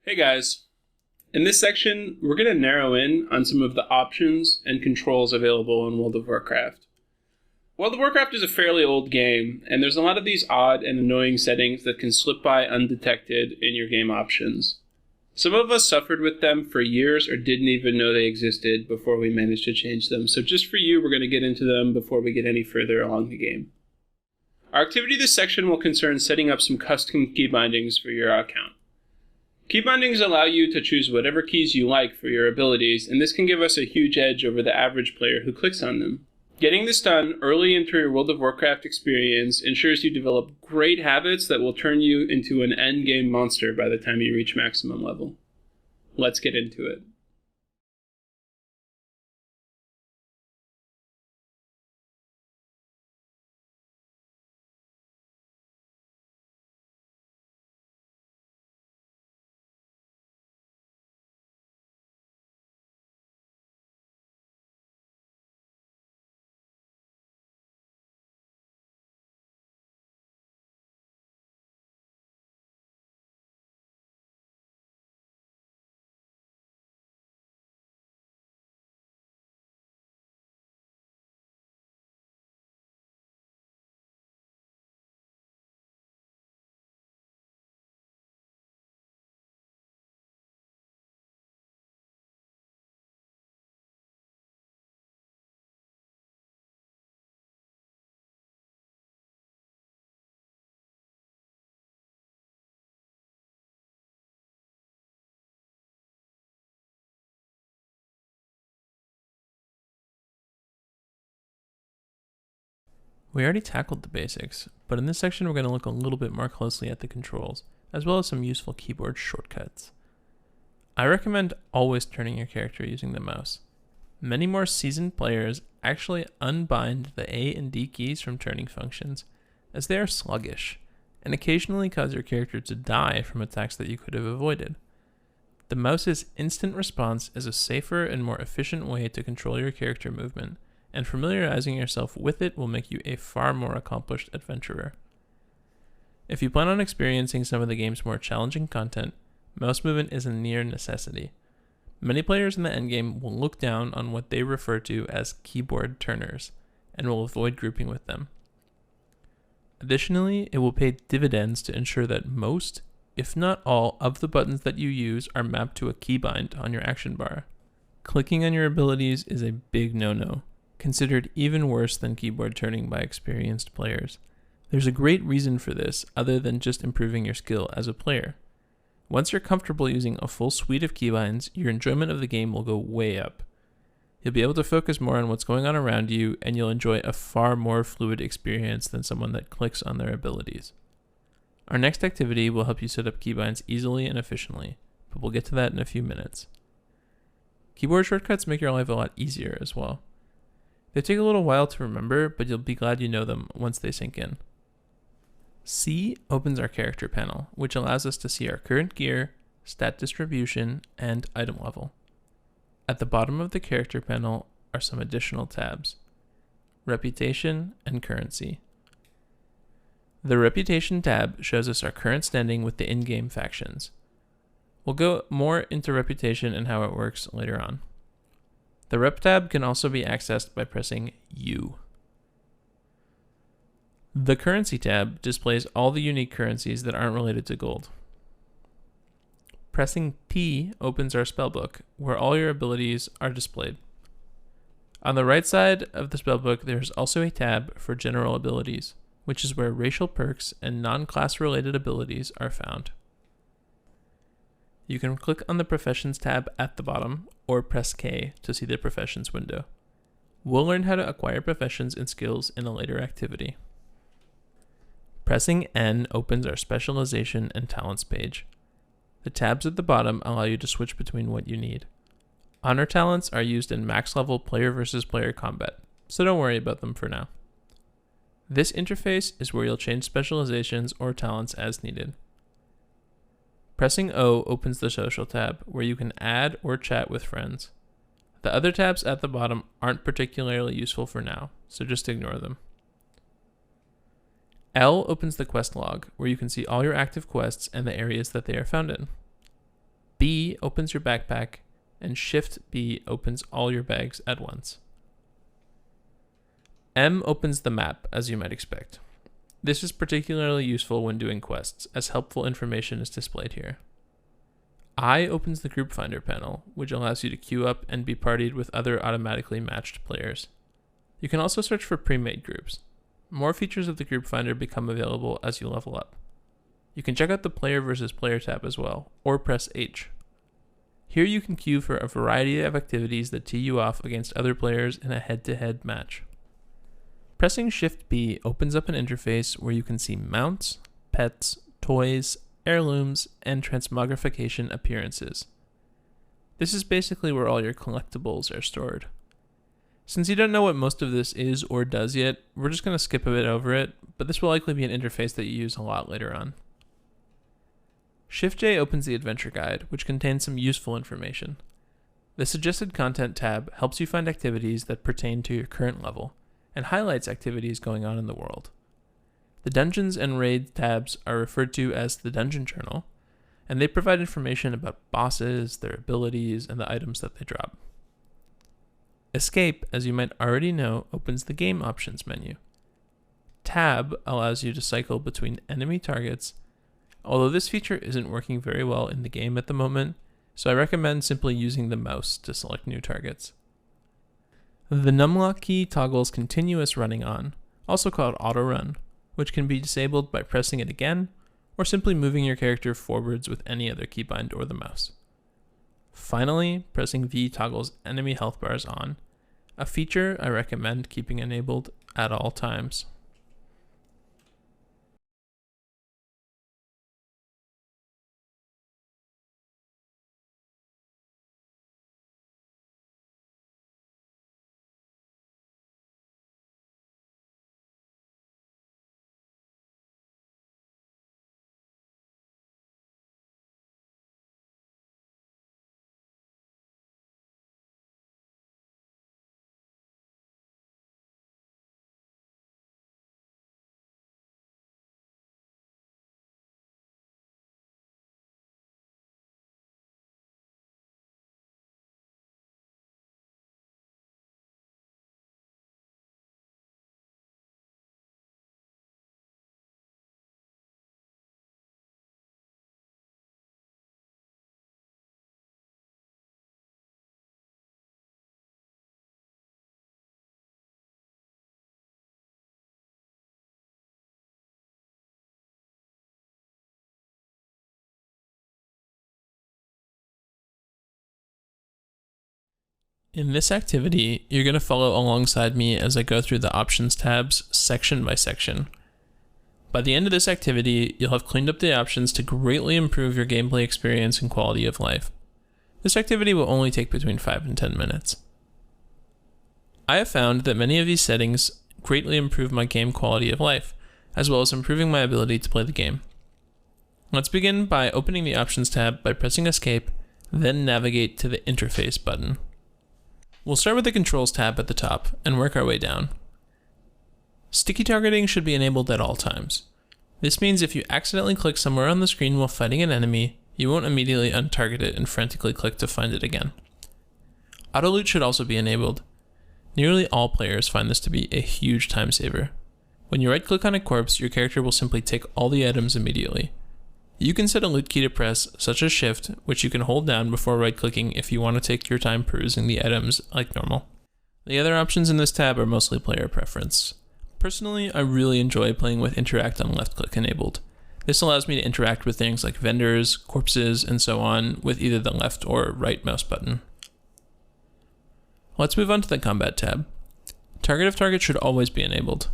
Hey guys, in this section, we're going to narrow in on some of the options and controls available in World of Warcraft. World of Warcraft is a fairly old game, and there's a lot of these odd and annoying settings that can slip by undetected in your game options. Some of us suffered with them for years or didn't even know they existed before we managed to change them, so just for you, we're going to get into them before we get any further along the game. Our activity this section will concern setting up some custom key bindings for your account. Key bindings allow you to choose whatever keys you like for your abilities, and this can give us a huge edge over the average player who clicks on them. Getting this done early into your World of Warcraft experience ensures you develop great habits that will turn you into an endgame monster by the time you reach maximum level. Let's get into it. We already tackled the basics, but in this section we're going to look a little bit more closely at the controls, as well as some useful keyboard shortcuts. I recommend always turning your character using the mouse. Many more seasoned players actually unbind the A and D keys from turning functions, as they are sluggish, and occasionally cause your character to die from attacks that you could have avoided. The mouse's instant response is a safer and more efficient way to control your character movement, and familiarizing yourself with it will make you a far more accomplished adventurer. If you plan on experiencing some of the game's more challenging content, mouse movement is a near necessity. Many players in the endgame will look down on what they refer to as keyboard turners, and will avoid grouping with them. Additionally, it will pay dividends to ensure that most, if not all, of the buttons that you use are mapped to a keybind on your action bar. Clicking on your abilities is a big no-no, considered even worse than keyboard turning by experienced players. There's a great reason for this other than just improving your skill as a player. Once you're comfortable using a full suite of keybinds, your enjoyment of the game will go way up. You'll be able to focus more on what's going on around you, and you'll enjoy a far more fluid experience than someone that clicks on their abilities. Our next activity will help you set up keybinds easily and efficiently, but we'll get to that in a few minutes. Keyboard shortcuts make your life a lot easier as well. They take a little while to remember, but you'll be glad you know them once they sink in. C opens our character panel, which allows us to see our current gear, stat distribution, and item level. At the bottom of the character panel are some additional tabs: Reputation and Currency. The Reputation tab shows us our current standing with the in-game factions. We'll go more into Reputation and how it works later on. The Rep tab can also be accessed by pressing U. The Currency tab displays all the unique currencies that aren't related to gold. Pressing P opens our spellbook, where all your abilities are displayed. On the right side of the spellbook, there's also a tab for General Abilities, which is where racial perks and non-class related abilities are found. You can click on the Professions tab at the bottom, or press K to see the Professions window. We'll learn how to acquire professions and skills in a later activity. Pressing N opens our Specialization and Talents page. The tabs at the bottom allow you to switch between what you need. Honor talents are used in max level player versus player combat, so don't worry about them for now. This interface is where you'll change specializations or talents as needed. Pressing O opens the Social tab, where you can add or chat with friends. The other tabs at the bottom aren't particularly useful for now, so just ignore them. L opens the quest log, where you can see all your active quests and the areas that they are found in. B opens your backpack, and Shift B opens all your bags at once. M opens the map, as you might expect. This is particularly useful when doing quests, as helpful information is displayed here. I opens the Group Finder panel, which allows you to queue up and be partied with other automatically matched players. You can also search for pre-made groups. More features of the Group Finder become available as you level up. You can check out the Player versus Player tab as well, or press H. Here you can queue for a variety of activities that tee you off against other players in a head-to-head match. Pressing Shift B opens up an interface where you can see mounts, pets, toys, heirlooms, and transmogrification appearances. This is basically where all your collectibles are stored. Since you don't know what most of this is or does yet, we're just going to skip a bit over it, but this will likely be an interface that you use a lot later on. Shift J opens the Adventure Guide, which contains some useful information. The Suggested Content tab helps you find activities that pertain to your current level, and highlights activities going on in the world. The Dungeons and Raid tabs are referred to as the Dungeon Journal, and they provide information about bosses, their abilities, and the items that they drop. Escape, as you might already know, opens the Game Options menu. Tab allows you to cycle between enemy targets, although this feature isn't working very well in the game at the moment, so I recommend simply using the mouse to select new targets. The numlock key toggles continuous running on, also called auto run, which can be disabled by pressing it again, or simply moving your character forwards with any other keybind or the mouse. Finally, pressing V toggles enemy health bars on, a feature I recommend keeping enabled at all times. In this activity, you're going to follow alongside me as I go through the Options tabs section by section. By the end of this activity, you'll have cleaned up the options to greatly improve your gameplay experience and quality of life. This activity will only take between 5 and 10 minutes. I have found that many of these settings greatly improve my game quality of life, as well as improving my ability to play the game. Let's begin by opening the Options tab by pressing Escape, then navigate to the Interface button. We'll start with the Controls tab at the top and work our way down. Sticky targeting should be enabled at all times. This means if you accidentally click somewhere on the screen while fighting an enemy, you won't immediately untarget it and frantically click to find it again. Auto loot should also be enabled. Nearly all players find this to be a huge time saver. When you right click on a corpse, your character will simply take all the items immediately. You can set a loot key to press, such as Shift, which you can hold down before right-clicking if you want to take your time perusing the items like normal. The other options in this tab are mostly player preference. Personally, I really enjoy playing with Interact on left-click enabled. This allows me to interact with things like vendors, corpses, and so on with either the left or right mouse button. Let's move on to the Combat tab. Target of target should always be enabled.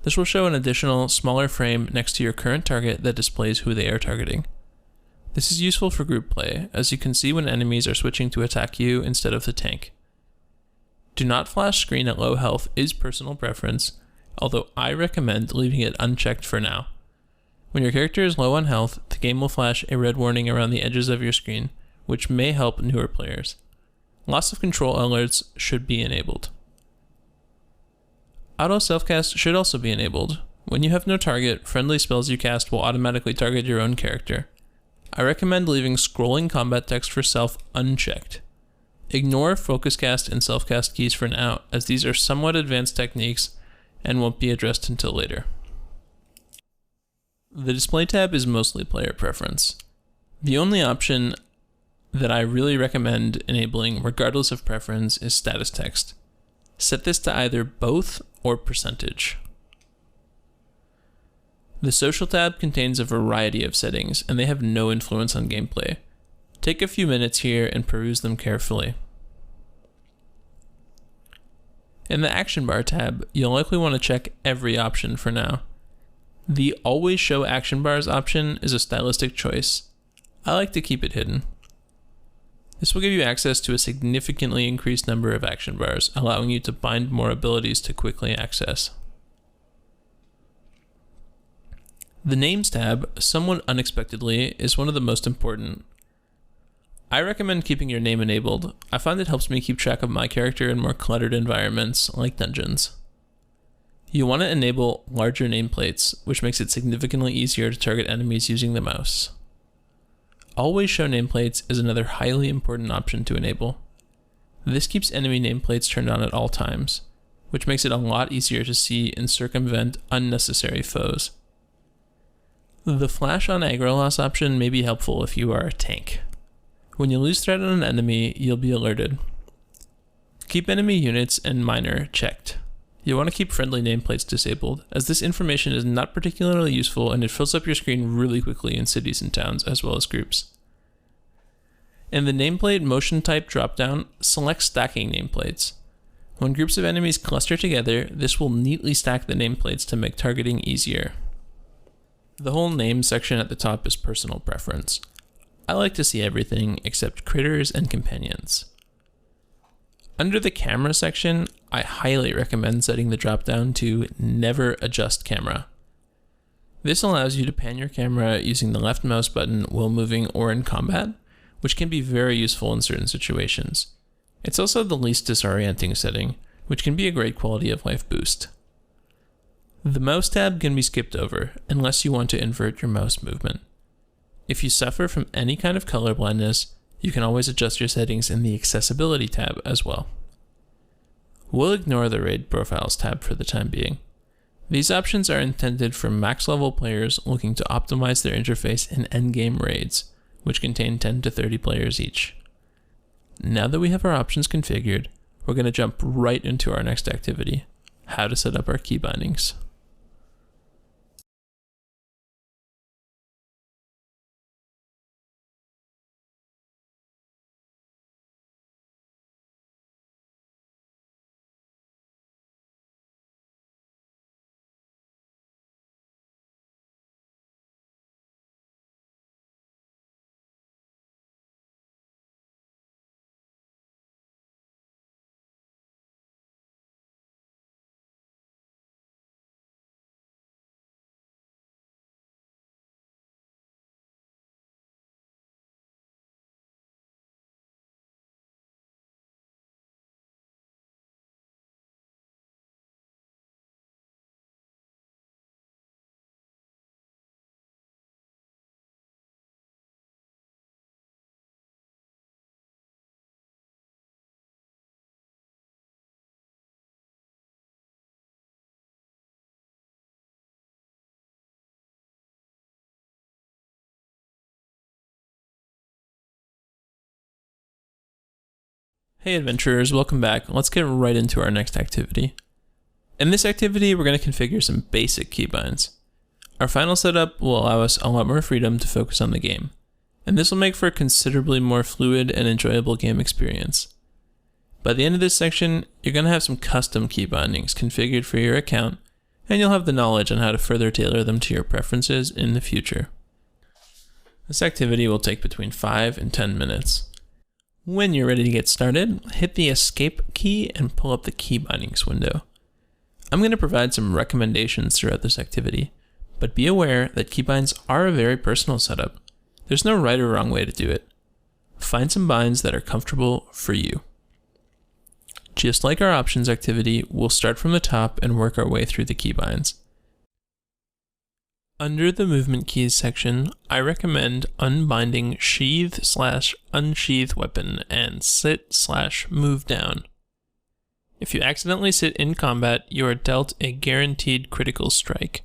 This will show an additional, smaller frame next to your current target that displays who they are targeting. This is useful for group play, as you can see when enemies are switching to attack you instead of the tank. Do not flash screen at low health is personal preference, although I recommend leaving it unchecked for now. When your character is low on health, the game will flash a red warning around the edges of your screen, which may help newer players. Loss of control alerts should be enabled. Auto self-cast should also be enabled. When you have no target, friendly spells you cast will automatically target your own character. I recommend leaving scrolling combat text for self unchecked. Ignore focus cast and self cast keys for now, as these are somewhat advanced techniques and won't be addressed until later. The display tab is mostly player preference. The only option that I really recommend enabling regardless of preference is status text. Set this to either both or percentage. The social tab contains a variety of settings, and they have no influence on gameplay. Take a few minutes here and peruse them carefully. In the action bar tab, you'll likely want to check every option for now. The always show action bars option is a stylistic choice. I like to keep it hidden. This will give you access to a significantly increased number of action bars, allowing you to bind more abilities to quickly access. The Names tab, somewhat unexpectedly, is one of the most important. I recommend keeping your name enabled. I find it helps me keep track of my character in more cluttered environments, like dungeons. You want to enable larger nameplates, which makes it significantly easier to target enemies using the mouse. Always show nameplates is another highly important option to enable. This keeps enemy nameplates turned on at all times, which makes it a lot easier to see and circumvent unnecessary foes. The flash on aggro loss option may be helpful if you are a tank. When you lose threat on an enemy, you'll be alerted. Keep enemy units and miner checked. You want to keep friendly nameplates disabled, as this information is not particularly useful and it fills up your screen really quickly in cities and towns, as well as groups. In the nameplate motion type dropdown, select stacking nameplates. When groups of enemies cluster together, this will neatly stack the nameplates to make targeting easier. The whole name section at the top is personal preference. I like to see everything except critters and companions. Under the camera section, I highly recommend setting the dropdown to Never Adjust Camera. This allows you to pan your camera using the left mouse button while moving or in combat, which can be very useful in certain situations. It's also the least disorienting setting, which can be a great quality of life boost. The mouse tab can be skipped over, unless you want to invert your mouse movement. If you suffer from any kind of color blindness, you can always adjust your settings in the Accessibility tab as well. We'll ignore the Raid Profiles tab for the time being. These options are intended for max level players looking to optimize their interface in endgame raids, which contain 10 to 30 players each. Now that we have our options configured, we're going to jump right into our next activity, how to set up our key bindings. Hey adventurers, welcome back. Let's get right into our next activity. In this activity, we're going to configure some basic keybinds. Our final setup will allow us a lot more freedom to focus on the game, and this will make for a considerably more fluid and enjoyable game experience. By the end of this section, you're going to have some custom key bindings configured for your account, and you'll have the knowledge on how to further tailor them to your preferences in the future. This activity will take between 5 and 10 minutes. When you're ready to get started, hit the Escape key and pull up the key bindings window. I'm going to provide some recommendations throughout this activity, but be aware that keybinds are a very personal setup. There's no right or wrong way to do it. Find some binds that are comfortable for you. Just like our options activity, we'll start from the top and work our way through the keybinds. Under the movement keys section, I recommend unbinding sheath/unsheath weapon and sit/move down. If you accidentally sit in combat, you are dealt a guaranteed critical strike.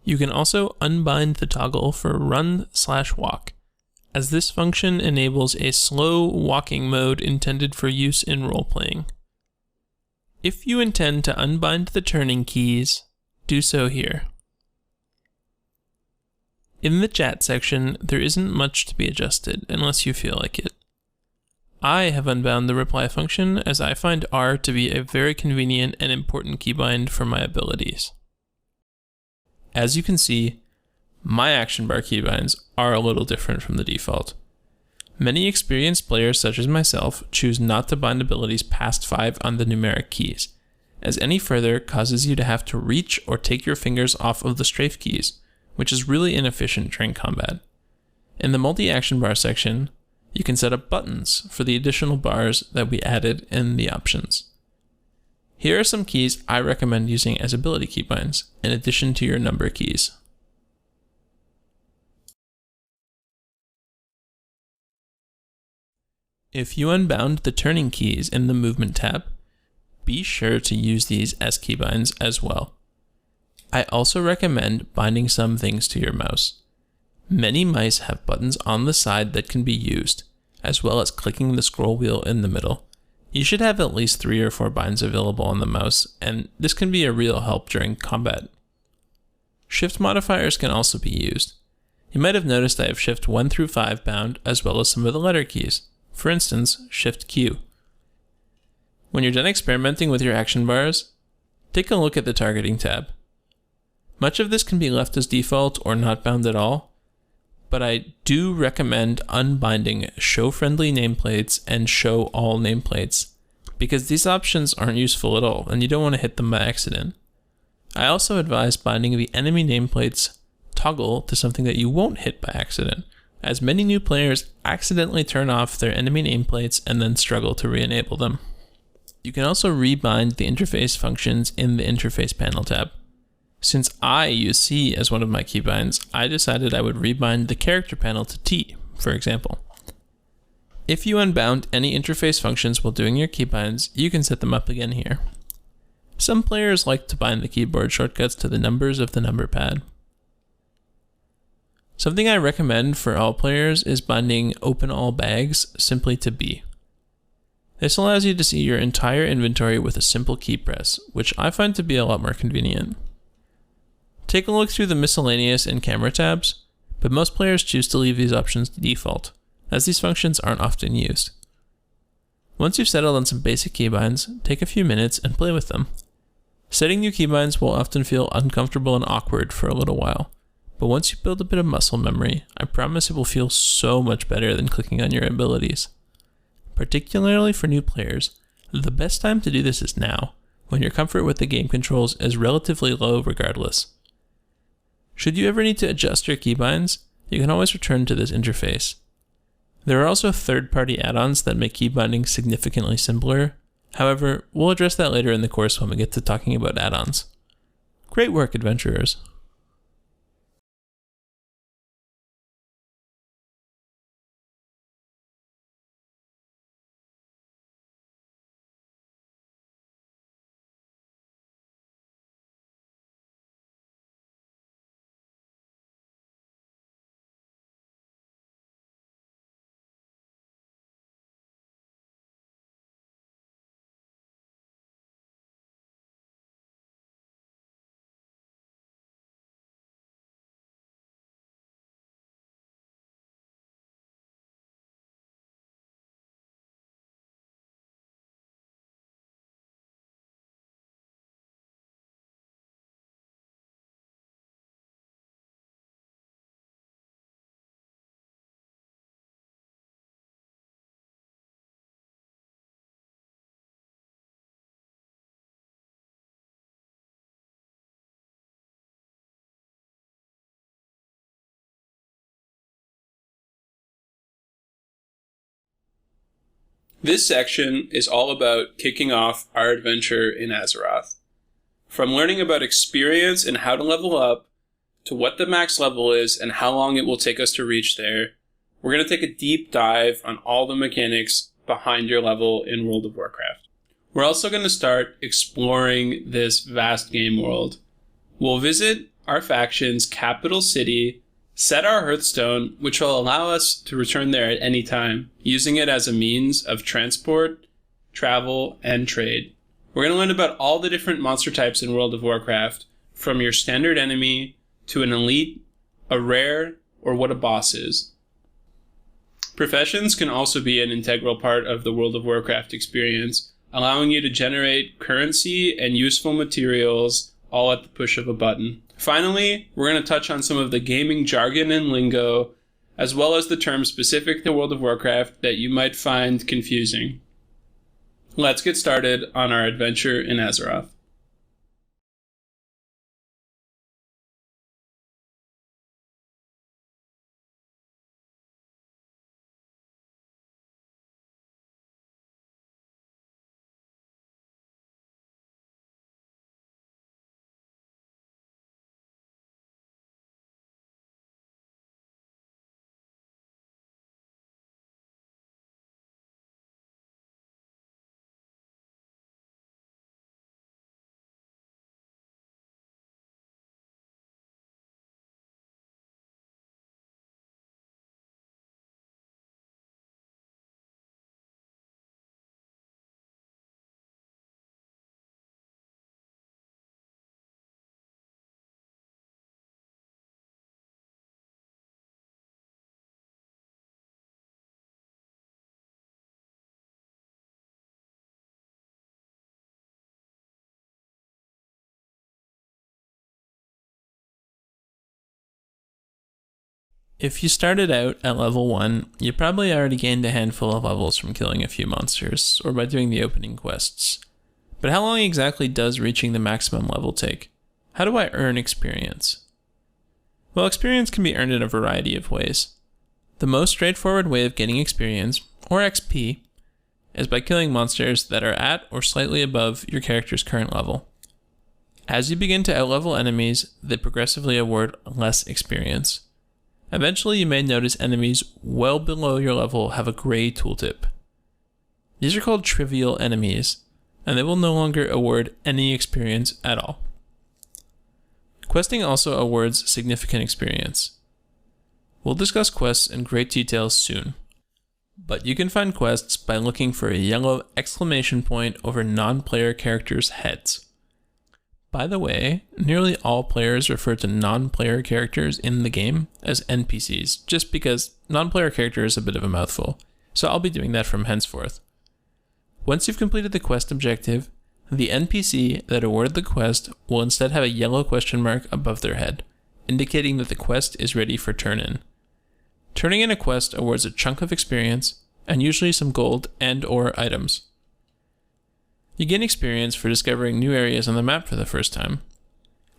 You can also unbind the toggle for run/walk, as this function enables a slow walking mode intended for use in role-playing. If you intend to unbind the turning keys, do so here. In the chat section, there isn't much to be adjusted unless you feel like it. I have unbound the reply function as I find R to be a very convenient and important keybind for my abilities. As you can see, my action bar keybinds are a little different from the default. Many experienced players such as myself choose not to bind abilities past 5 on the numeric keys, as any further causes you to have to reach or take your fingers off of the strafe keys, which is really inefficient during combat. In the multi-action bar section, you can set up buttons for the additional bars that we added in the options. Here are some keys I recommend using as ability keybinds, in addition to your number keys. If you unbound the turning keys in the movement tab, be sure to use these as keybinds as well. I also recommend binding some things to your mouse. Many mice have buttons on the side that can be used, as well as clicking the scroll wheel in the middle. You should have at least 3 or 4 binds available on the mouse, and this can be a real help during combat. Shift modifiers can also be used. You might have noticed I have Shift 1 through 5 bound, as well as some of the letter keys. For instance, Shift Q. When you're done experimenting with your action bars, take a look at the targeting tab. Much of this can be left as default or not bound at all, but I do recommend unbinding Show Friendly Nameplates and Show All Nameplates, because these options aren't useful at all and you don't want to hit them by accident. I also advise binding the enemy nameplates toggle to something that you won't hit by accident, as many new players accidentally turn off their enemy nameplates and then struggle to re-enable them. You can also rebind the interface functions in the Interface Panel tab. Since I use C as one of my keybinds, I decided I would rebind the Character panel to T, for example. If you unbound any interface functions while doing your keybinds, you can set them up again here. Some players like to bind the keyboard shortcuts to the numbers of the number pad. Something I recommend for all players is binding Open All Bags simply to B. This allows you to see your entire inventory with a simple key press, which I find to be a lot more convenient. Take a look through the miscellaneous and camera tabs, but most players choose to leave these options to default, as these functions aren't often used. Once you've settled on some basic keybinds, take a few minutes and play with them. Setting new keybinds will often feel uncomfortable and awkward for a little while, but once you build a bit of muscle memory, I promise it will feel so much better than clicking on your abilities. Particularly for new players, the best time to do this is now, when your comfort with the game controls is relatively low regardless. Should you ever need to adjust your keybinds, you can always return to this interface. There are also third-party add-ons that make keybinding significantly simpler. However, we'll address that later in the course when we get to talking about add-ons. Great work, adventurers! This section is all about kicking off our adventure in Azeroth. From learning about experience and how to level up, to what the max level is and how long it will take us to reach there, we're going to take a deep dive on all the mechanics behind your level in World of Warcraft. We're also going to start exploring this vast game world. We'll visit our faction's capital city, set our Hearthstone, which will allow us to return there at any time, using it as a means of transport, travel, and trade. We're going to learn about all the different monster types in World of Warcraft, from your standard enemy to an elite, a rare, or what a boss is. Professions can also be an integral part of the World of Warcraft experience, allowing you to generate currency and useful materials all at the push of a button. Finally, we're going to touch on some of the gaming jargon and lingo, as well as the terms specific to World of Warcraft that you might find confusing. Let's get started on our adventure in Azeroth. If you started out at level 1, you probably already gained a handful of levels from killing a few monsters, or by doing the opening quests. But how long exactly does reaching the maximum level take? How do I earn experience? Well, experience can be earned in a variety of ways. The most straightforward way of getting experience, or XP, is by killing monsters that are at or slightly above your character's current level. As you begin to outlevel enemies, they progressively award less experience. Eventually, you may notice enemies well below your level have a gray tooltip. These are called trivial enemies, and they will no longer award any experience at all. Questing also awards significant experience. We'll discuss quests in great detail soon, but you can find quests by looking for a yellow exclamation point over non-player characters' heads. By the way, nearly all players refer to non-player characters in the game as NPCs, just because non-player character is a bit of a mouthful, so I'll be doing that from henceforth. Once you've completed the quest objective, the NPC that awarded the quest will instead have a yellow question mark above their head, indicating that the quest is ready for turn-in. Turning in a quest awards a chunk of experience, and usually some gold and/or items. You gain experience for discovering new areas on the map for the first time.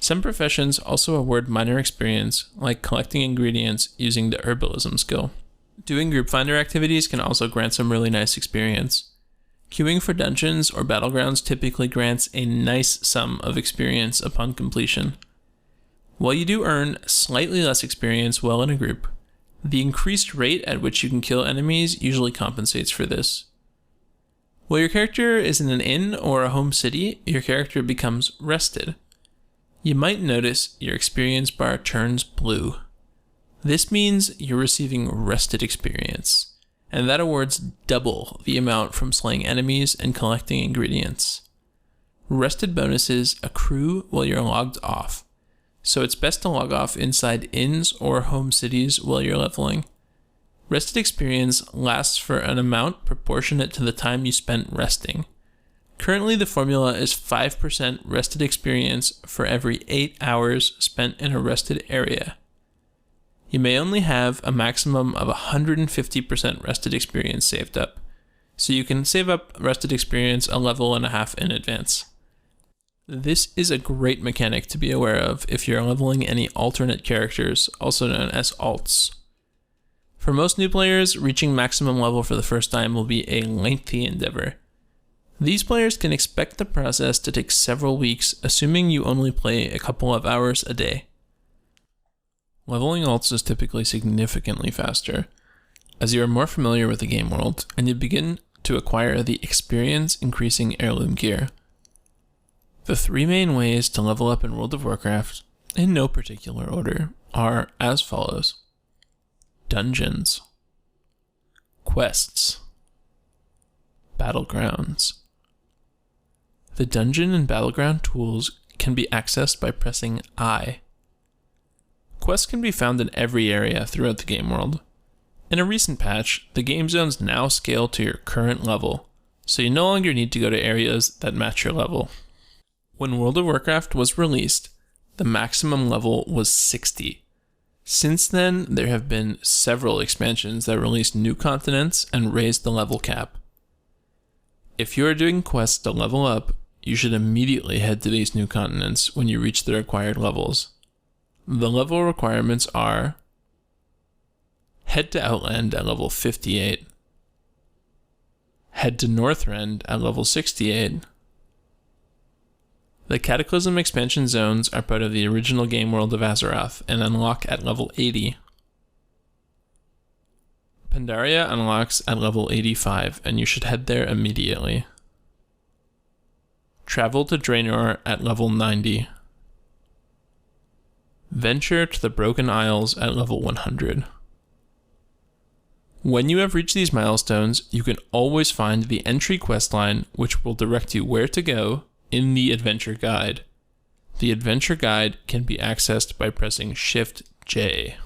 Some professions also award minor experience, like collecting ingredients using the herbalism skill. Doing group finder activities can also grant some really nice experience. Queuing for dungeons or battlegrounds typically grants a nice sum of experience upon completion. While you do earn slightly less experience while in a group, the increased rate at which you can kill enemies usually compensates for this. While your character is in an inn or a home city, your character becomes rested. You might notice your experience bar turns blue. This means you're receiving rested experience, and that awards double the amount from slaying enemies and collecting ingredients. Rested bonuses accrue while you're logged off, so it's best to log off inside inns or home cities while you're leveling. Rested experience lasts for an amount proportionate to the time you spent resting. Currently, the formula is 5% rested experience for every 8 hours spent in a rested area. You may only have a maximum of 150% rested experience saved up, so you can save up rested experience a level and a half in advance. This is a great mechanic to be aware of if you're leveling any alternate characters, also known as alts. For most new players, reaching maximum level for the first time will be a lengthy endeavor. These players can expect the process to take several weeks, assuming you only play a couple of hours a day. Leveling alts is typically significantly faster, as you are more familiar with the game world, and you begin to acquire the experience-increasing heirloom gear. The three main ways to level up in World of Warcraft, in no particular order, are as follows: dungeons, quests, battlegrounds. The dungeon and battleground tools can be accessed by pressing I. Quests can be found in every area throughout the game world. In a recent patch, the game zones now scale to your current level, so you no longer need to go to areas that match your level. When World of Warcraft was released, the maximum level was 60. Since then, there have been several expansions that released new continents and raised the level cap. If you are doing quests to level up, you should immediately head to these new continents when you reach the required levels. The level requirements are: head to Outland at level 58, head to Northrend at level 68. The Cataclysm expansion zones are part of the original game world of Azeroth and unlock at level 80. Pandaria unlocks at level 85, and you should head there immediately. Travel to Draenor at level 90. Venture to the Broken Isles at level 100. When you have reached these milestones, you can always find the entry questline, which will direct you where to go in the adventure guide. The adventure guide can be accessed by pressing Shift-J.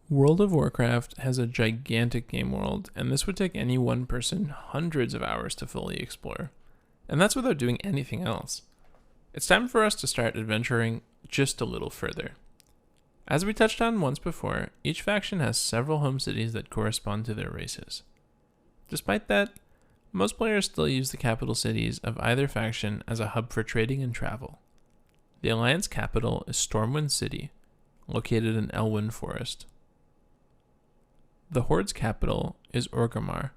World of Warcraft has a gigantic game world, and this would take any one person hundreds of hours to fully explore. And that's without doing anything else. It's time for us to start adventuring just a little further. As we touched on once before, each faction has several home cities that correspond to their races. Despite that, most players still use the capital cities of either faction as a hub for trading and travel. The Alliance capital is Stormwind City, located in Elwynn Forest. The Horde's capital is Orgrimmar,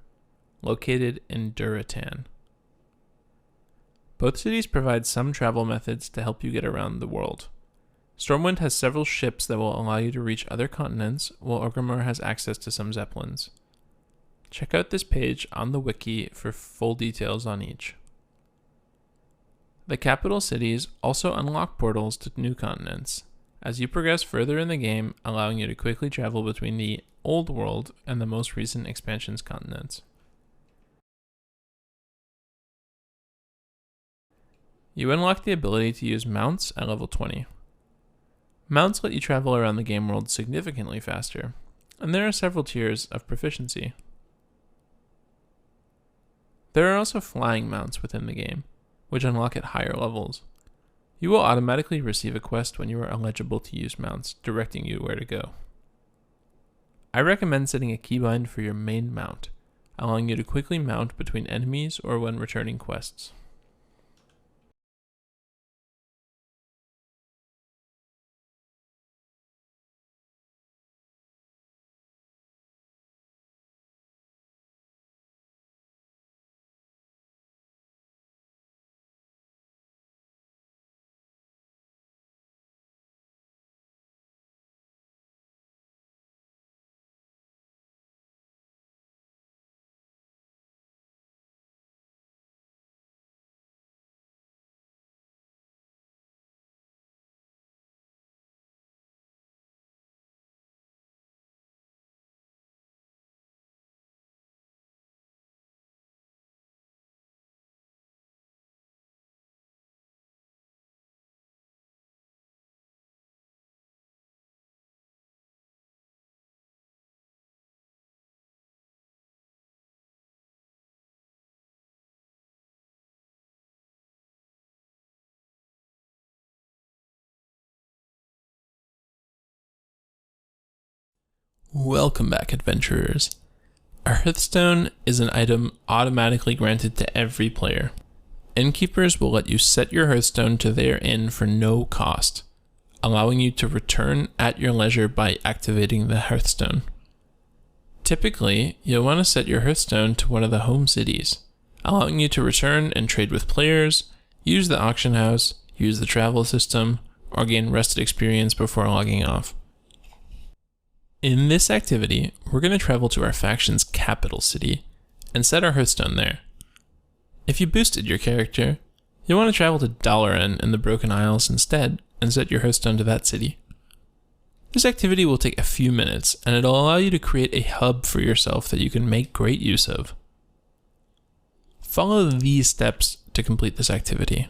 located in Durotan. Both cities provide some travel methods to help you get around the world. Stormwind has several ships that will allow you to reach other continents, while Orgrimmar has access to some zeppelins. Check out this page on the wiki for full details on each. The capital cities also unlock portals to new continents, as you progress further in the game, allowing you to quickly travel between the Old World and the most recent expansion's continents. You unlock the ability to use mounts at level 20. Mounts let you travel around the game world significantly faster, and there are several tiers of proficiency. There are also flying mounts within the game, which unlock at higher levels. You will automatically receive a quest when you are eligible to use mounts, directing you where to go. I recommend setting a keybind for your main mount, allowing you to quickly mount between enemies or when returning quests. Welcome back, adventurers. A Hearthstone is an item automatically granted to every player. Innkeepers will let you set your Hearthstone to their inn for no cost, allowing you to return at your leisure by activating the Hearthstone. Typically, you'll want to set your Hearthstone to one of the home cities, allowing you to return and trade with players, use the auction house, use the travel system, or gain rested experience before logging off. In this activity, we're going to travel to our faction's capital city and set our Hearthstone there. If you boosted your character, you'll want to travel to Dalaran in the Broken Isles instead and set your Hearthstone to that city. This activity will take a few minutes, and it'll allow you to create a hub for yourself that you can make great use of. Follow these steps to complete this activity.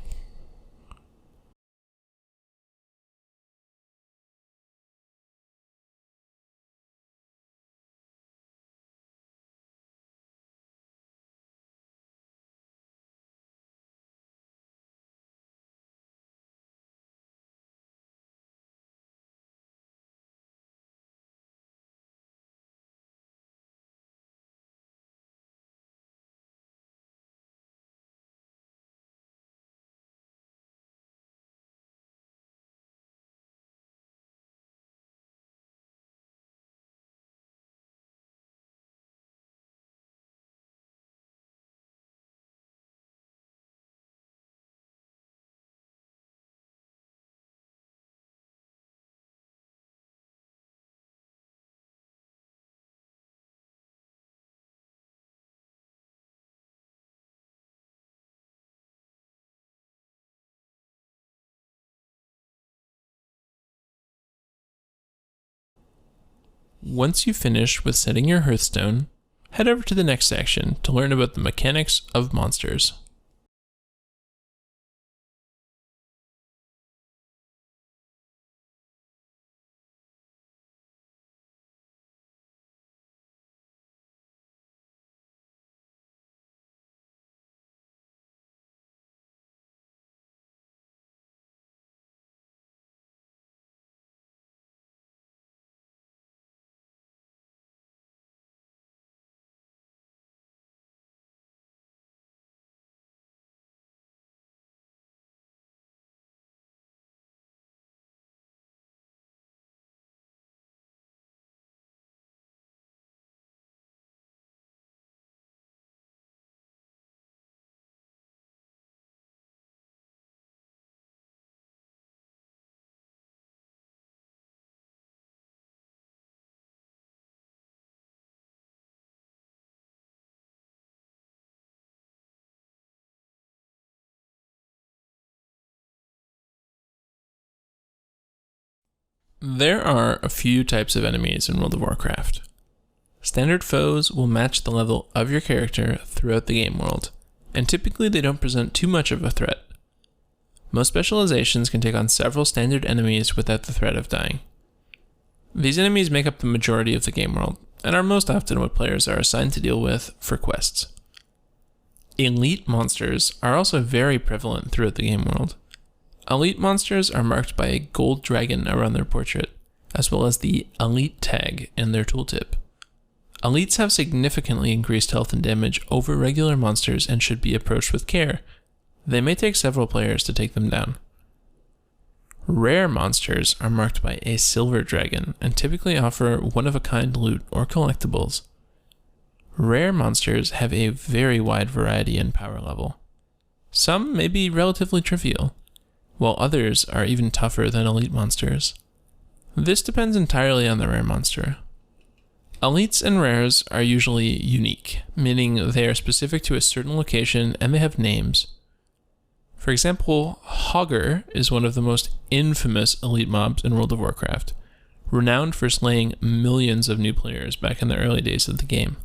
Once you finish with setting your Hearthstone, head over to the next section to learn about the mechanics of monsters. There are a few types of enemies in World of Warcraft. Standard foes will match the level of your character throughout the game world, and typically they don't present too much of a threat. Most specializations can take on several standard enemies without the threat of dying. These enemies make up the majority of the game world, and are most often what players are assigned to deal with for quests. Elite monsters are also very prevalent throughout the game world. Elite monsters are marked by a gold dragon around their portrait, as well as the Elite tag in their tooltip. Elites have significantly increased health and damage over regular monsters and should be approached with care. They may take several players to take them down. Rare monsters are marked by a silver dragon and typically offer one-of-a-kind loot or collectibles. Rare monsters have a very wide variety in power level. Some may be relatively trivial, while others are even tougher than elite monsters. This depends entirely on the rare monster. Elites and rares are usually unique, meaning they are specific to a certain location and they have names. For example, Hogger is one of the most infamous elite mobs in World of Warcraft, renowned for slaying millions of new players back in the early days of the game.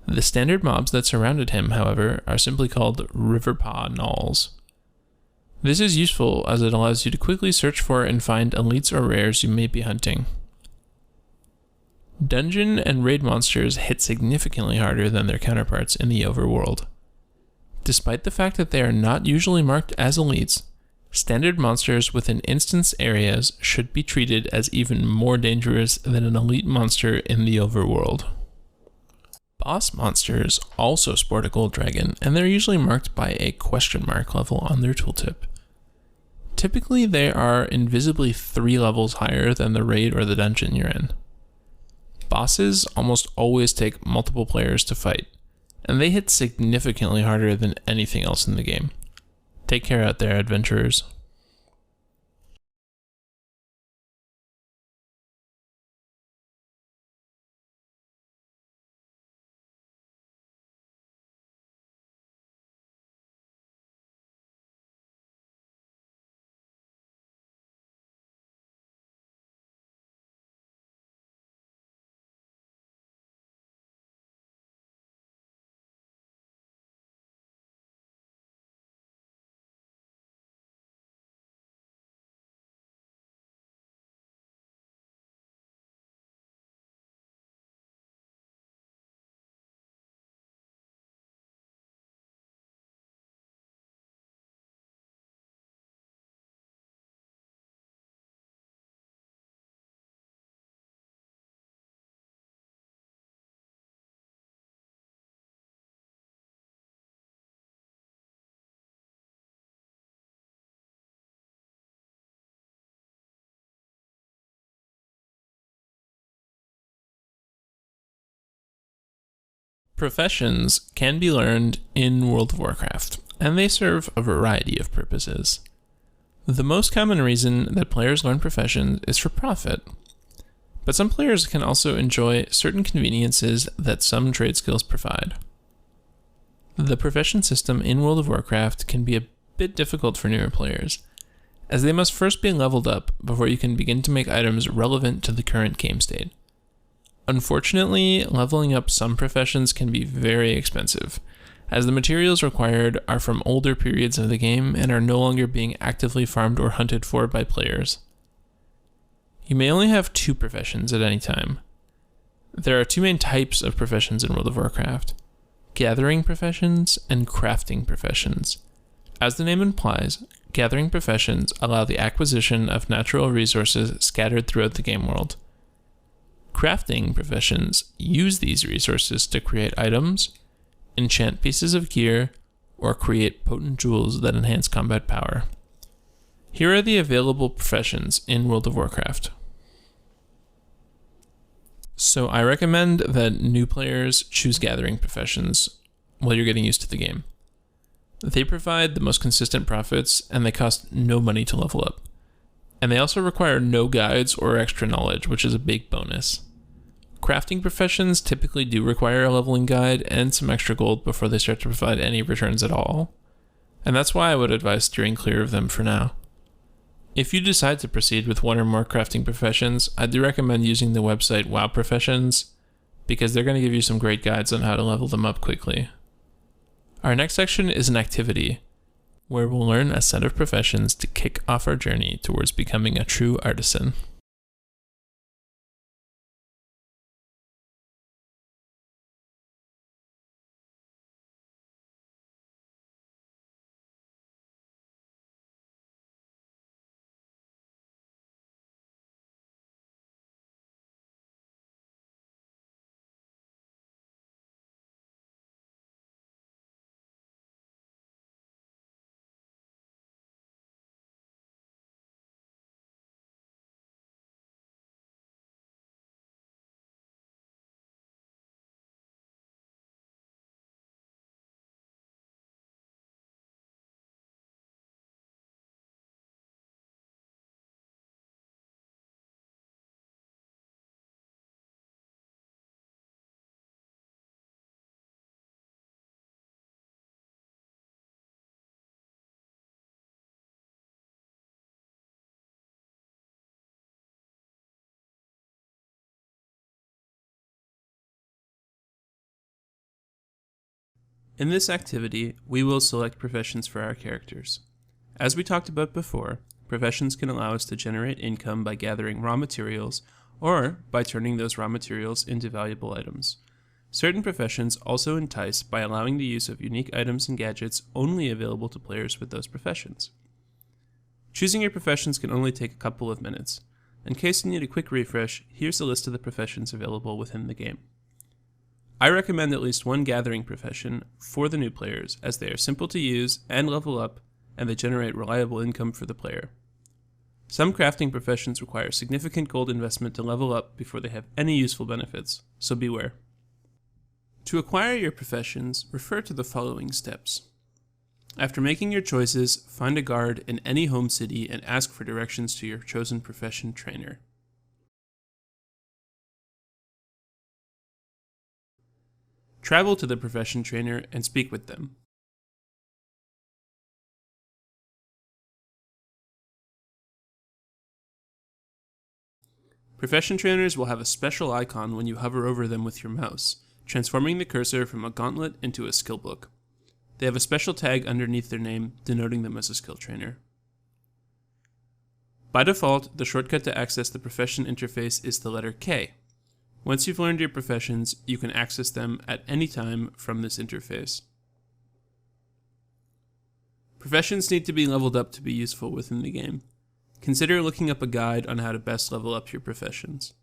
The standard mobs that surrounded him, however, are simply called Riverpaw Gnolls. This is useful as it allows you to quickly search for and find elites or rares you may be hunting. Dungeon and raid monsters hit significantly harder than their counterparts in the overworld. Despite the fact that they are not usually marked as elites, Standard monsters within instance areas should be treated as even more dangerous than an elite monster in the overworld. Boss monsters also sport a gold dragon, and they're usually marked by a question mark level on their tooltip. Typically, they are invisibly 3 levels higher than the raid or the dungeon you're in. Bosses almost always take multiple players to fight, and they hit significantly harder than anything else in the game. Take care out there, adventurers. Professions can be learned in World of Warcraft, and they serve a variety of purposes. The most common reason that players learn professions is for profit, but some players can also enjoy certain conveniences that some trade skills provide. The profession system in World of Warcraft can be a bit difficult for newer players, as they must first be leveled up before you can begin to make items relevant to the current game state. Unfortunately, leveling up some professions can be very expensive, as the materials required are from older periods of the game and are no longer being actively farmed or hunted for by players. You may only have 2 professions at any time. There are 2 main types of professions in World of Warcraft: gathering professions and crafting professions. As the name implies, gathering professions allow the acquisition of natural resources scattered throughout the game world. Crafting professions use these resources to create items, enchant pieces of gear, or create potent jewels that enhance combat power. Here are the available professions in World of Warcraft. So I recommend that new players choose gathering professions while you're getting used to the game. They provide the most consistent profits, and they cost no money to level up. And they also require no guides or extra knowledge, which is a big bonus. Crafting professions typically do require a leveling guide and some extra gold before they start to provide any returns at all, and that's why I would advise steering clear of them for now. If you decide to proceed with 1 or more crafting professions, I do recommend using the website WoW Professions, because they're going to give you some great guides on how to level them up quickly. Our next section is an activity, where we'll learn a set of professions to kick off our journey towards becoming a true artisan. In this activity, we will select professions for our characters. As we talked about before, professions can allow us to generate income by gathering raw materials or by turning those raw materials into valuable items. Certain professions also entice by allowing the use of unique items and gadgets only available to players with those professions. Choosing your professions can only take a couple of minutes. In case you need a quick refresh, here's a list of the professions available within the game. I recommend at least one gathering profession for the new players, as they are simple to use and level up, and they generate reliable income for the player. Some crafting professions require significant gold investment to level up before they have any useful benefits, so beware. To acquire your professions, refer to the following steps. After making your choices, find a guard in any home city and ask for directions to your chosen profession trainer. Travel to the profession trainer and speak with them. Profession trainers will have a special icon when you hover over them with your mouse, transforming the cursor from a gauntlet into a skill book. They have a special tag underneath their name, denoting them as a skill trainer. By default, the shortcut to access the profession interface is the letter K. Once you've learned your professions, you can access them at any time from this interface. Professions need to be leveled up to be useful within the game. Consider looking up a guide on how to best level up your professions.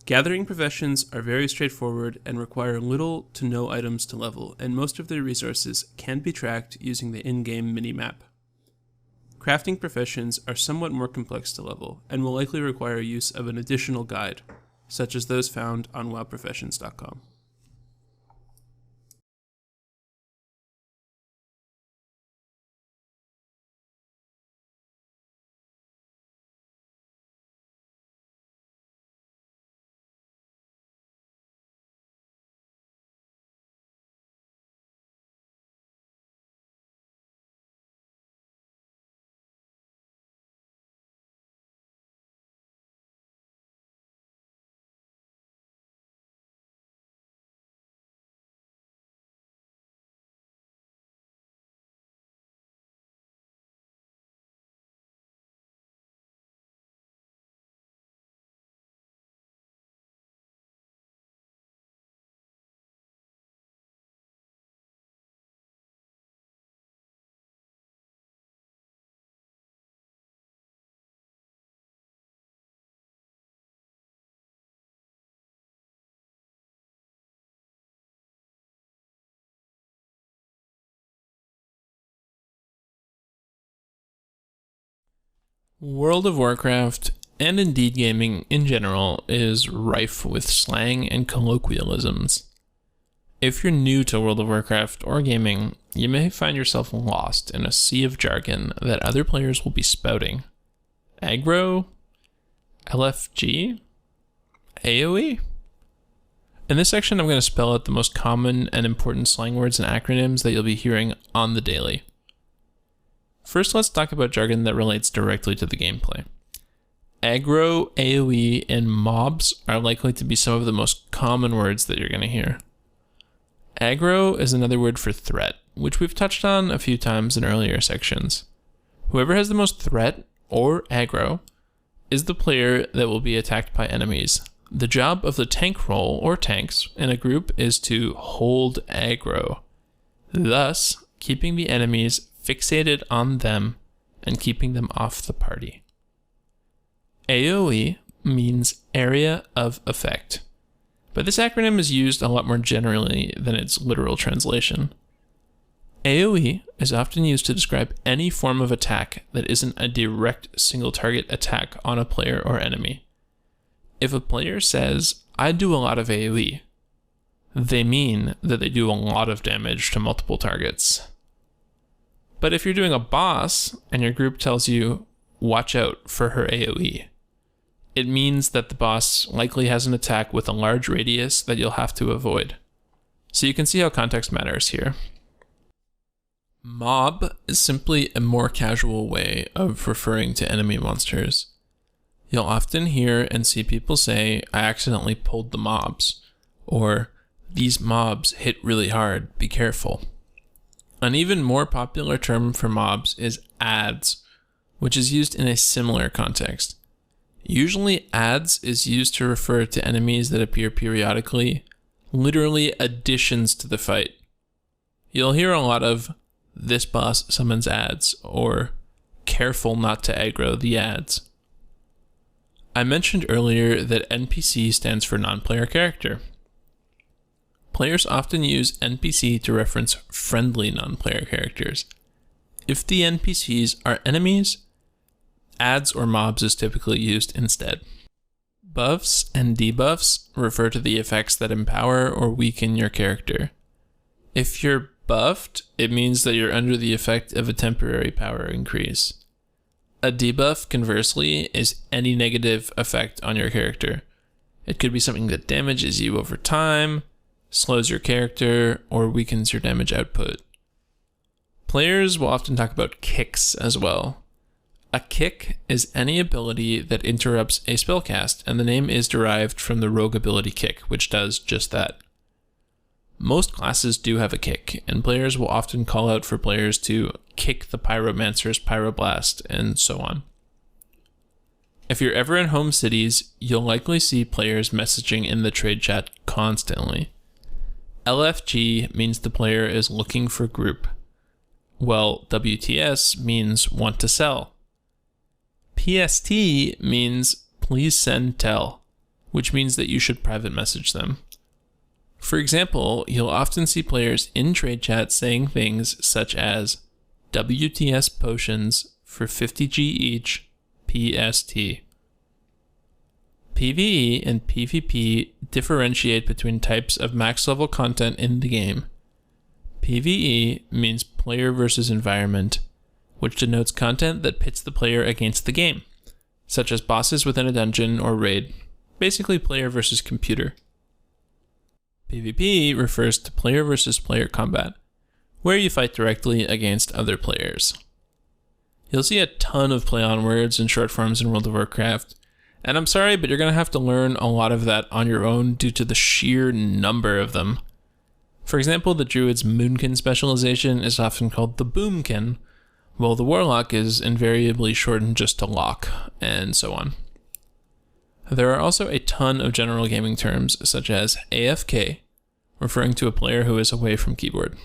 Gathering professions are very straightforward and require little to no items to level, and most of their resources can be tracked using the in-game minimap. Crafting professions are somewhat more complex to level, and will likely require use of an additional guide, such as those found on wowprofessions.com. World of Warcraft, and indeed gaming in general, is rife with slang and colloquialisms. If you're new to World of Warcraft or gaming, you may find yourself lost in a sea of jargon that other players will be spouting. Aggro? LFG? AoE? In this section, I'm going to spell out the most common and important slang words and acronyms that you'll be hearing on the daily. First, let's talk about jargon that relates directly to the gameplay. Aggro, AoE, and mobs are likely to be some of the most common words that you're going to hear. Aggro is another word for threat, which we've touched on a few times in earlier sections. Whoever has the most threat, or aggro, is the player that will be attacked by enemies. The job of the tank role, or tanks, in a group is to hold aggro, thus keeping the enemies fixated on them and keeping them off the party. AoE means area of effect, but this acronym is used a lot more generally than its literal translation. AoE is often used to describe any form of attack that isn't a direct single target attack on a player or enemy. If a player says, "I do a lot of AoE," they mean that they do a lot of damage to multiple targets. But if you're doing a boss and your group tells you, "Watch out for her AoE," it means that the boss likely has an attack with a large radius that you'll have to avoid. So you can see how context matters here. Mob is simply a more casual way of referring to enemy monsters. You'll often hear and see people say, "I accidentally pulled the mobs," or "These mobs hit really hard, be careful." An even more popular term for mobs is adds, which is used in a similar context. Usually adds is used to refer to enemies that appear periodically, literally additions to the fight. You'll hear a lot of, "This boss summons adds," or careful not to aggro the ads. I mentioned earlier that NPC stands for non-player character. Players often use NPC to reference friendly non-player characters. If the NPCs are enemies, ads or mobs is typically used instead. Buffs and debuffs refer to the effects that empower or weaken your character. If you're buffed, it means that you're under the effect of a temporary power increase. A debuff, conversely, is any negative effect on your character. It could be something that damages you over time, slows your character, or weakens your damage output. Players will often talk about kicks as well. A kick is any ability that interrupts a spellcast, and the name is derived from the rogue ability kick, which does just that. Most classes do have a kick, and players will often call out for players to kick the pyromancer's pyroblast, and so on. If you're ever in home cities, you'll likely see players messaging in the trade chat constantly. LFG means the player is looking for group, while WTS means want to sell. PST means please send tell, which means that you should private message them. For example, you'll often see players in trade chat saying things such as WTS potions for 50G each, PST. PvE and PvP differentiate between types of max level content in the game. PvE means player versus environment, which denotes content that pits the player against the game, such as bosses within a dungeon or raid, basically player versus computer. PvP refers to player versus player combat, where you fight directly against other players. You'll see a ton of play on words and short forms in World of Warcraft, and I'm sorry, but you're going to have to learn a lot of that on your own due to the sheer number of them. For example, the Druid's Moonkin specialization is often called the Boomkin, while the Warlock is invariably shortened just to Lock, and so on. There are also a ton of general gaming terms, such as AFK, referring to a player who is away from keyboard.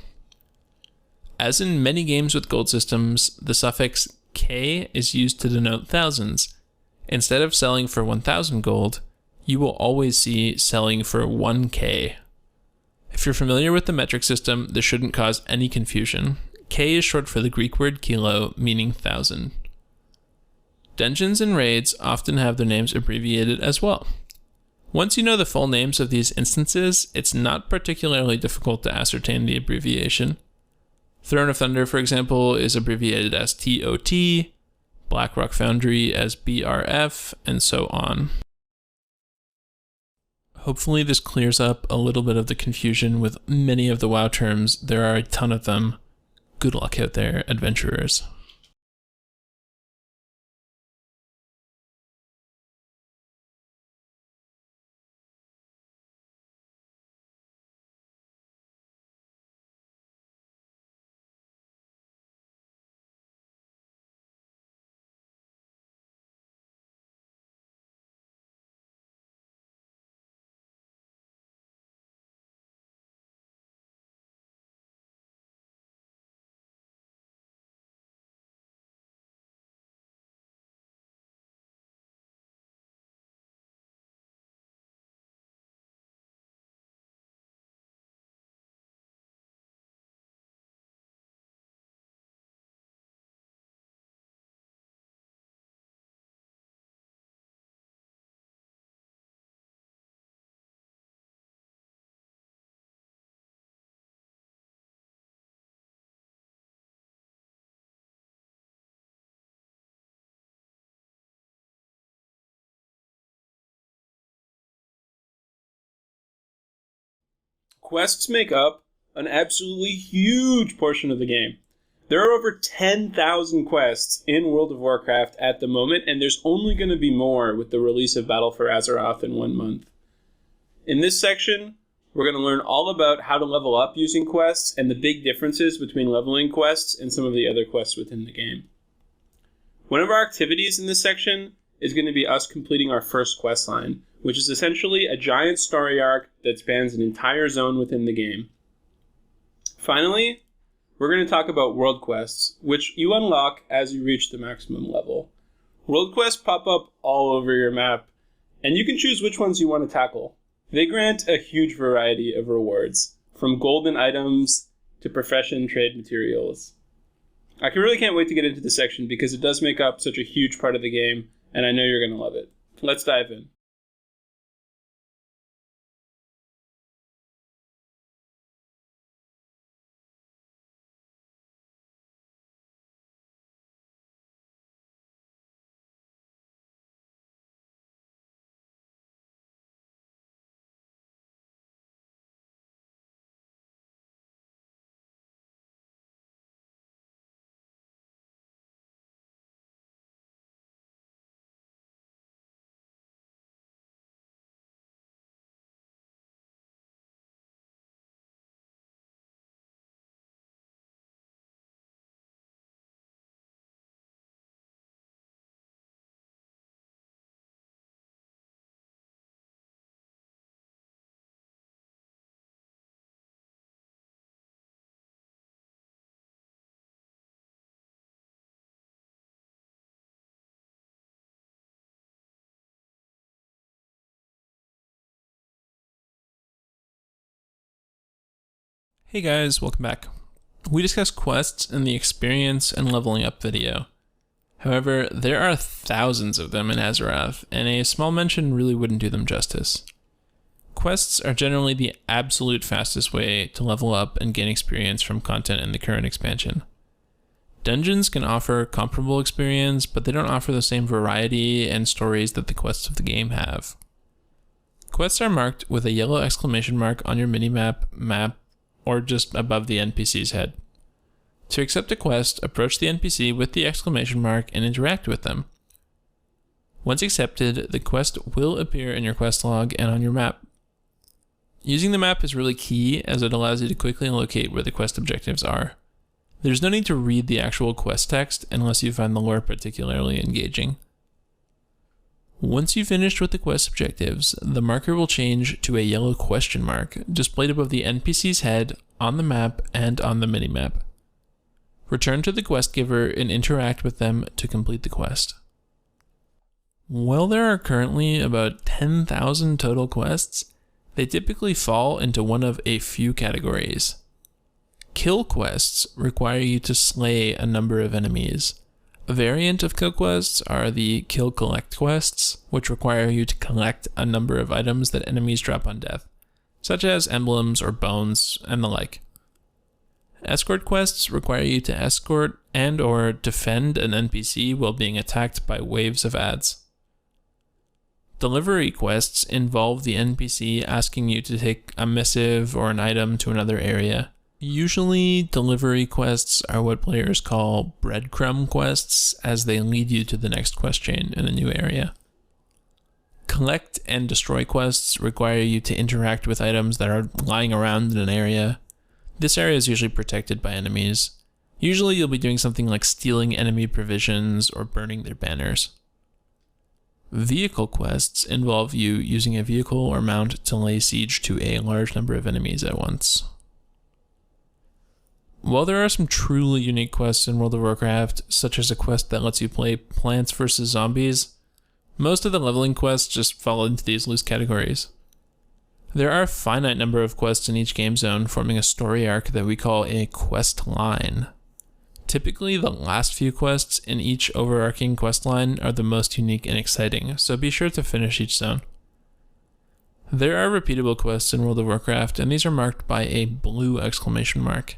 As in many games with gold systems, the suffix K is used to denote thousands. Instead of selling for 1,000 gold, you will always see selling for 1K. If you're familiar with the metric system, this shouldn't cause any confusion. K is short for the Greek word kilo, meaning thousand. Dungeons and raids often have their names abbreviated as well. Once you know the full names of these instances, it's not particularly difficult to ascertain the abbreviation. Throne of Thunder, for example, is abbreviated as TOT, Blackrock Foundry as BRF, and so on. Hopefully this clears up a little bit of the confusion with many of the WoW terms. There are a ton of them. Good luck out there, adventurers. Quests make up an absolutely huge portion of the game. There are over 10,000 quests in World of Warcraft at the moment, and there's only going to be more with the release of Battle for Azeroth in 1 month. In this section, we're going to learn all about how to level up using quests and the big differences between leveling quests and some of the other quests within the game. One of our activities in this section is going to be us completing our first quest line, which is essentially a giant story arc that spans an entire zone within the game. Finally, we're going to talk about world quests, which you unlock as you reach the maximum level. World quests pop up all over your map, and you can choose which ones you want to tackle. They grant a huge variety of rewards, from golden items to profession trade materials. I really can't wait to get into this section because it does make up such a huge part of the game, and I know you're going to love it. Let's dive in. Hey guys, welcome back. We discussed quests in the experience and leveling up video. However, there are thousands of them in Azeroth, and a small mention really wouldn't do them justice. Quests are generally the absolute fastest way to level up and gain experience from content in the current expansion. Dungeons can offer comparable experience, but they don't offer the same variety and stories that the quests of the game have. Quests are marked with a yellow exclamation mark on your minimap, map, or just above the NPC's head. To accept a quest, approach the NPC with the exclamation mark and interact with them. Once accepted, the quest will appear in your quest log and on your map. Using the map is really key as it allows you to quickly locate where the quest objectives are. There's no need to read the actual quest text unless you find the lore particularly engaging. Once you've finished with the quest objectives, the marker will change to a yellow question mark displayed above the NPC's head, on the map, and on the minimap. Return to the quest giver and interact with them to complete the quest. While there are currently about 10,000 total quests, they typically fall into one of a few categories. Kill quests require you to slay a number of enemies. A variant of kill quests are the kill collect quests, which require you to collect a number of items that enemies drop on death, such as emblems or bones and the like. Escort quests require you to escort and or defend an NPC while being attacked by waves of adds. Delivery quests involve the NPC asking you to take a missive or an item to another area. Usually, delivery quests are what players call breadcrumb quests, as they lead you to the next quest chain in a new area. Collect and destroy quests require you to interact with items that are lying around in an area. This area is usually protected by enemies. Usually you'll be doing something like stealing enemy provisions or burning their banners. Vehicle quests involve you using a vehicle or mount to lay siege to a large number of enemies at once. While there are some truly unique quests in World of Warcraft, such as a quest that lets you play Plants vs. Zombies, most of the leveling quests just fall into these loose categories. There are a finite number of quests in each game zone, forming a story arc that we call a quest line. Typically, the last few quests in each overarching quest line are the most unique and exciting, so be sure to finish each zone. There are repeatable quests in World of Warcraft, and these are marked by a blue exclamation mark.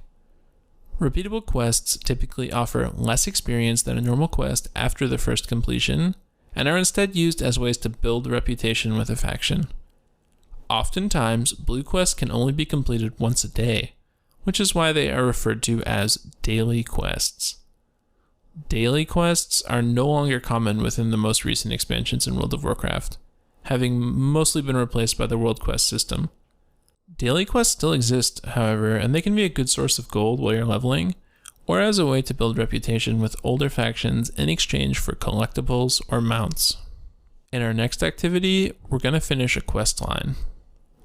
Repeatable quests typically offer less experience than a normal quest after the first completion, and are instead used as ways to build a reputation with a faction. Oftentimes, blue quests can only be completed once a day, which is why they are referred to as daily quests. Daily quests are no longer common within the most recent expansions in World of Warcraft, having mostly been replaced by the World Quest system. Daily quests still exist, however, and they can be a good source of gold while you're leveling, or as a way to build reputation with older factions in exchange for collectibles or mounts. In our next activity, we're going to finish a quest line.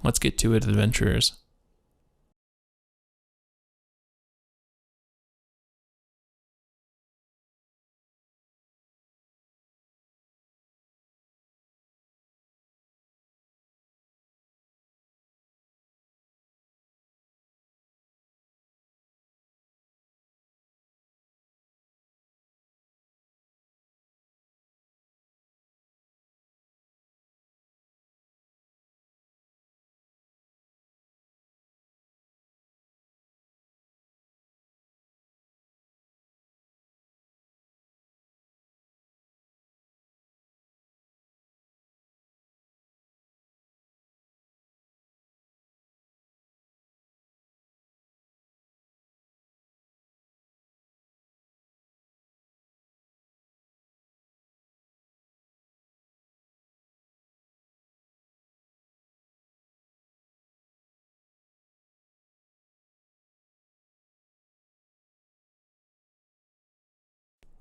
Let's get to it, adventurers.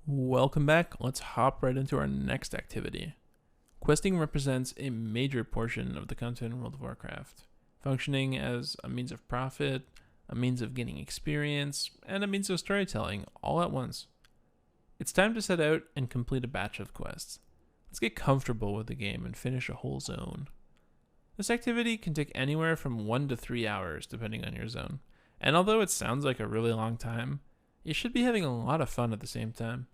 Welcome back. Let's hop right into our next activity. Questing represents a major portion of the content in World of Warcraft, functioning as a means of profit, a means of gaining experience, and a means of storytelling all at once. It's time to set out and complete a batch of quests. Let's get comfortable with the game and finish a whole zone. This activity can take anywhere from 1 to 3 hours depending on your zone, and although it sounds like a really long time, you should be having a lot of fun at the same time.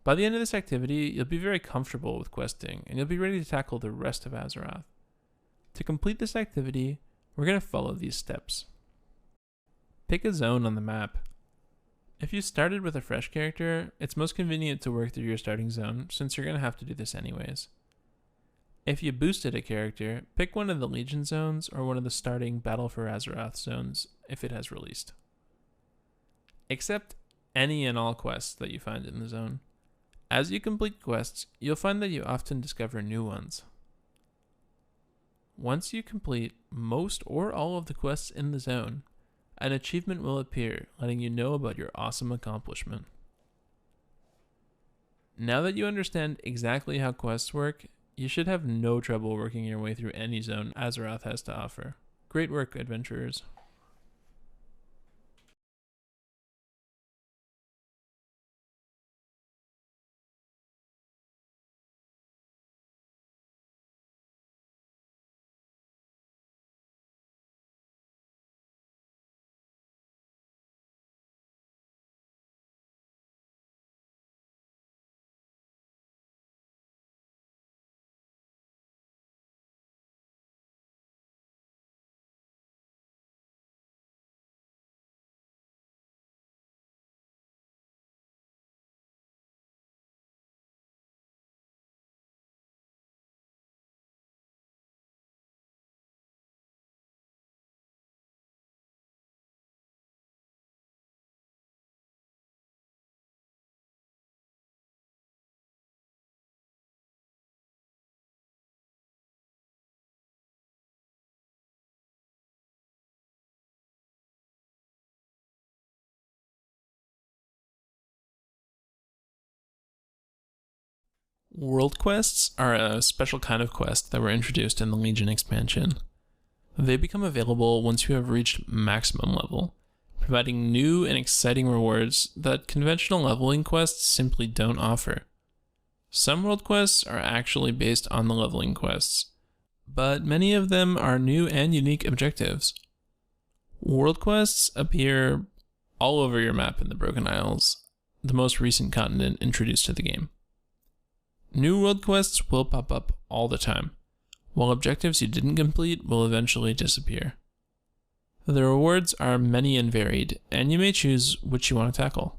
By the end of this activity, you'll be very comfortable with questing, and you'll be ready to tackle the rest of Azeroth. To complete this activity, we're going to follow these steps. Pick a zone on the map. If you started with a fresh character, it's most convenient to work through your starting zone, since you're going to have to do this anyways. If you boosted a character, pick one of the Legion zones or one of the starting Battle for Azeroth zones if it has released. Accept any and all quests that you find in the zone. As you complete quests, you'll find that you often discover new ones. Once you complete most or all of the quests in the zone, an achievement will appear letting you know about your awesome accomplishment. Now that you understand exactly how quests work, you should have no trouble working your way through any zone Azeroth has to offer. Great work, adventurers. World quests are a special kind of quest that were introduced in the Legion expansion. They become available once you have reached maximum level, providing new and exciting rewards that conventional leveling quests simply don't offer. Some world quests are actually based on the leveling quests, but many of them are new and unique objectives. World quests appear all over your map in the Broken Isles, the most recent continent introduced to the game. New world quests will pop up all the time, while objectives you didn't complete will eventually disappear. The rewards are many and varied, and you may choose which you want to tackle.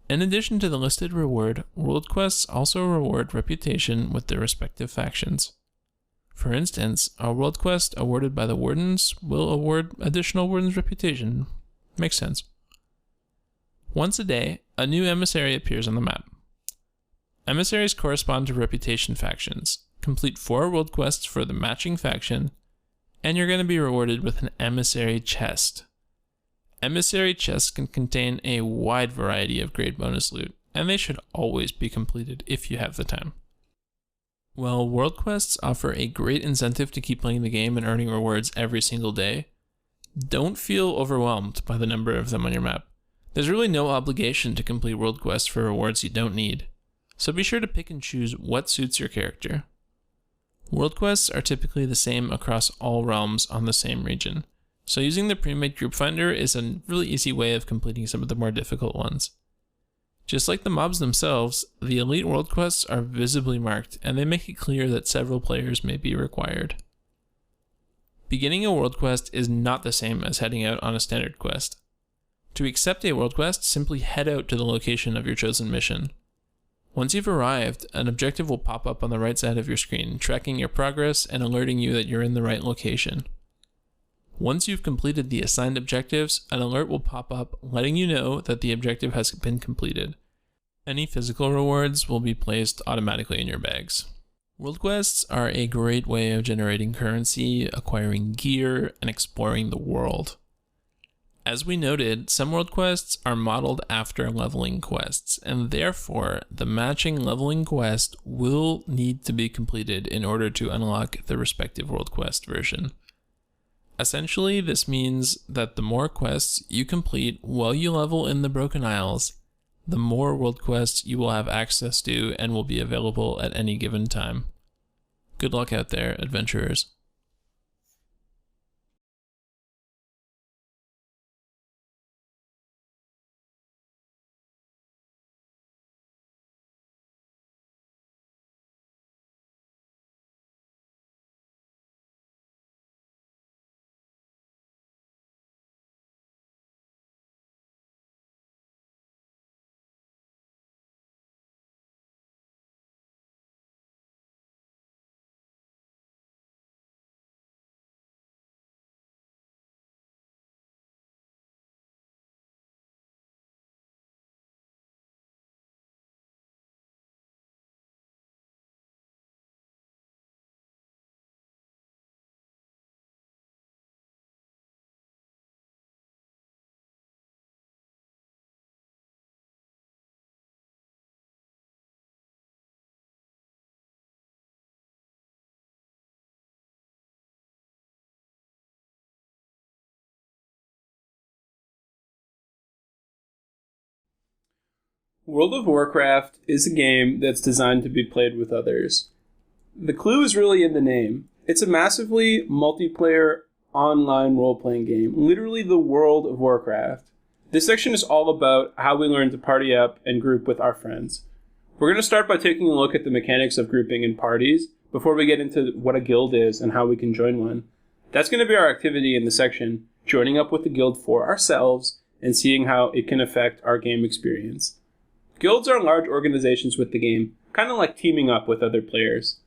In addition to the listed reward, world quests also reward reputation with their respective factions. For instance, a world quest awarded by the Wardens will award additional Warden's reputation. Makes sense. Once a day, a new emissary appears on the map. Emissaries correspond to reputation factions. Complete 4 world quests for the matching faction, and you're going to be rewarded with an emissary chest. Emissary chests can contain a wide variety of great bonus loot, and they should always be completed if you have the time. While world quests offer a great incentive to keep playing the game and earning rewards every single day, don't feel overwhelmed by the number of them on your map. There's really no obligation to complete world quests for rewards you don't need, so be sure to pick and choose what suits your character. World quests are typically the same across all realms on the same region, so using the pre-made group finder is a really easy way of completing some of the more difficult ones. Just like the mobs themselves, the elite world quests are visibly marked, and they make it clear that several players may be required. Beginning a world quest is not the same as heading out on a standard quest. To accept a world quest, simply head out to the location of your chosen mission. Once you've arrived, an objective will pop up on the right side of your screen, tracking your progress and alerting you that you're in the right location. Once you've completed the assigned objectives, an alert will pop up letting you know that the objective has been completed. Any physical rewards will be placed automatically in your bags. World quests are a great way of generating currency, acquiring gear, and exploring the world. As we noted, some world quests are modeled after leveling quests, and therefore the matching leveling quest will need to be completed in order to unlock the respective world quest version. Essentially, this means that the more quests you complete while you level in the Broken Isles, the more world quests you will have access to and will be available at any given time. Good luck out there, adventurers. World of Warcraft is a game that's designed to be played with others. The clue is really in the name. It's a massively multiplayer online role-playing game, literally the World of Warcraft. This section is all about how we learn to party up and group with our friends. We're going to start by taking a look at the mechanics of grouping in parties before we get into what a guild is and how we can join one. That's going to be our activity in the section, joining up with the guild for ourselves and seeing how it can affect our game experience. Guilds are large organizations with the game, kind of like teaming up with other players.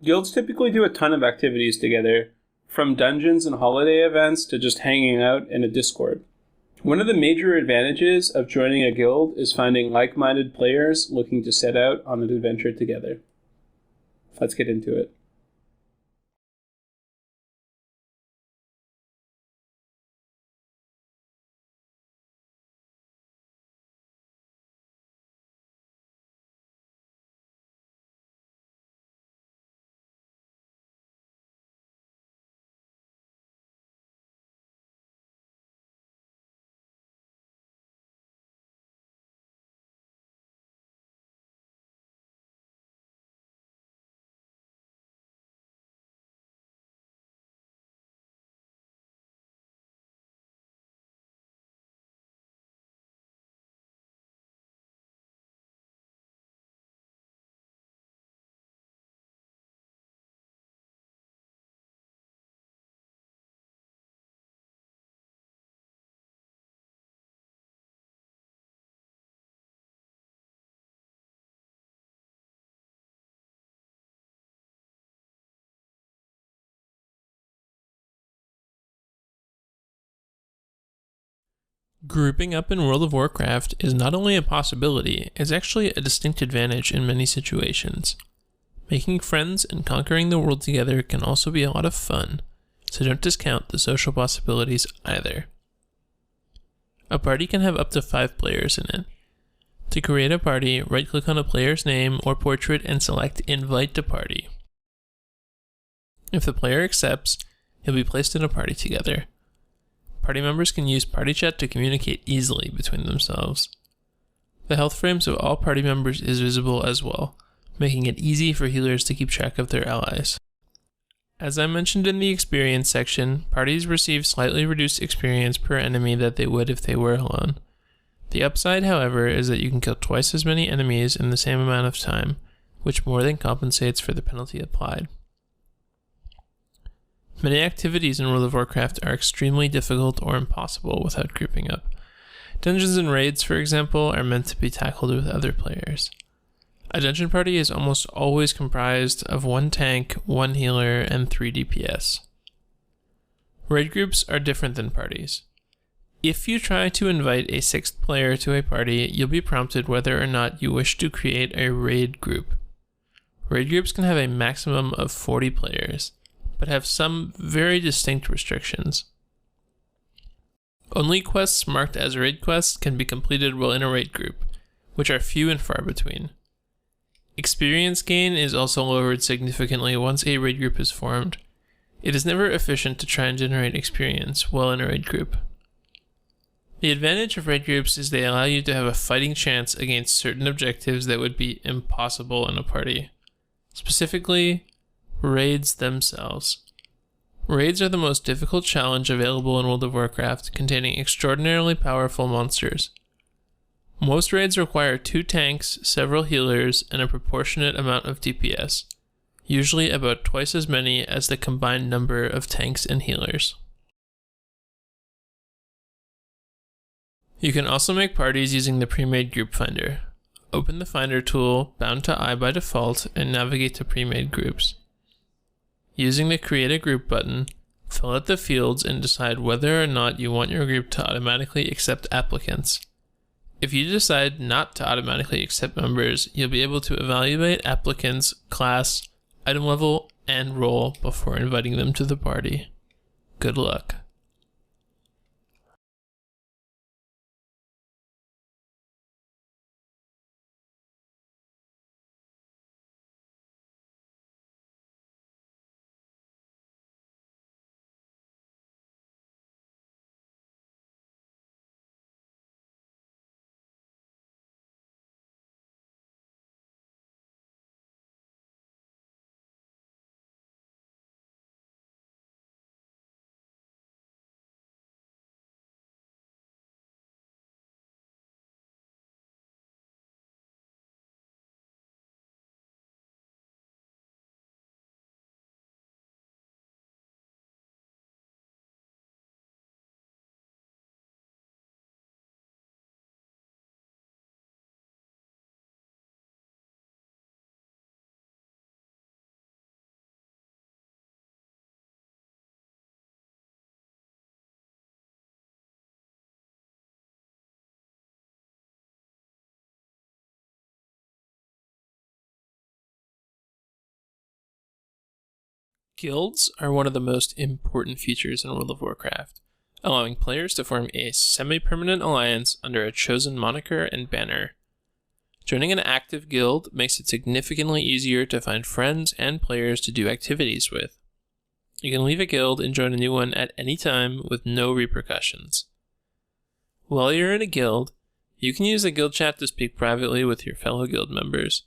Guilds typically do a ton of activities together, from dungeons and holiday events to just hanging out in a Discord. One of the major advantages of joining a guild is finding like-minded players looking to set out on an adventure together. Let's get into it. Grouping up in World of Warcraft is not only a possibility, it's actually a distinct advantage in many situations. Making friends and conquering the world together can also be a lot of fun, so don't discount the social possibilities either. A party can have up to 5 players in it. To create a party, right-click on a player's name or portrait and select Invite to Party. If the player accepts, he'll be placed in a party together. Party members can use party chat to communicate easily between themselves. The health frames of all party members is visible as well, making it easy for healers to keep track of their allies. As I mentioned in the experience section, parties receive slightly reduced experience per enemy that they would if they were alone. The upside, however, is that you can kill twice as many enemies in the same amount of time, which more than compensates for the penalty applied. Many activities in World of Warcraft are extremely difficult or impossible without grouping up. Dungeons and raids, for example, are meant to be tackled with other players. A dungeon party is almost always comprised of 1 tank, 1 healer, and 3 DPS. Raid groups are different than parties. If you try to invite a 6th player to a party, you'll be prompted whether or not you wish to create a raid group. Raid groups can have a maximum of 40 players, but have some very distinct restrictions. Only quests marked as raid quests can be completed while in a raid group, which are few and far between. Experience gain is also lowered significantly once a raid group is formed. It is never efficient to try and generate experience while in a raid group. The advantage of raid groups is they allow you to have a fighting chance against certain objectives that would be impossible in a party. Specifically, raids themselves. Raids are the most difficult challenge available in World of Warcraft, containing extraordinarily powerful monsters. Most raids require 2 tanks, several healers, and a proportionate amount of DPS, usually about twice as many as the combined number of tanks and healers. You can also make parties using the pre-made group finder. Open the finder tool, bound to I by default, and navigate to pre-made groups. Using the Create a Group button, fill out the fields and decide whether or not you want your group to automatically accept applicants. If you decide not to automatically accept members, you'll be able to evaluate applicants' class, item level, and role before inviting them to the party. Good luck. Guilds are one of the most important features in World of Warcraft, allowing players to form a semi-permanent alliance under a chosen moniker and banner. Joining an active guild makes it significantly easier to find friends and players to do activities with. You can leave a guild and join a new one at any time with no repercussions. While you're in a guild, you can use the guild chat to speak privately with your fellow guild members.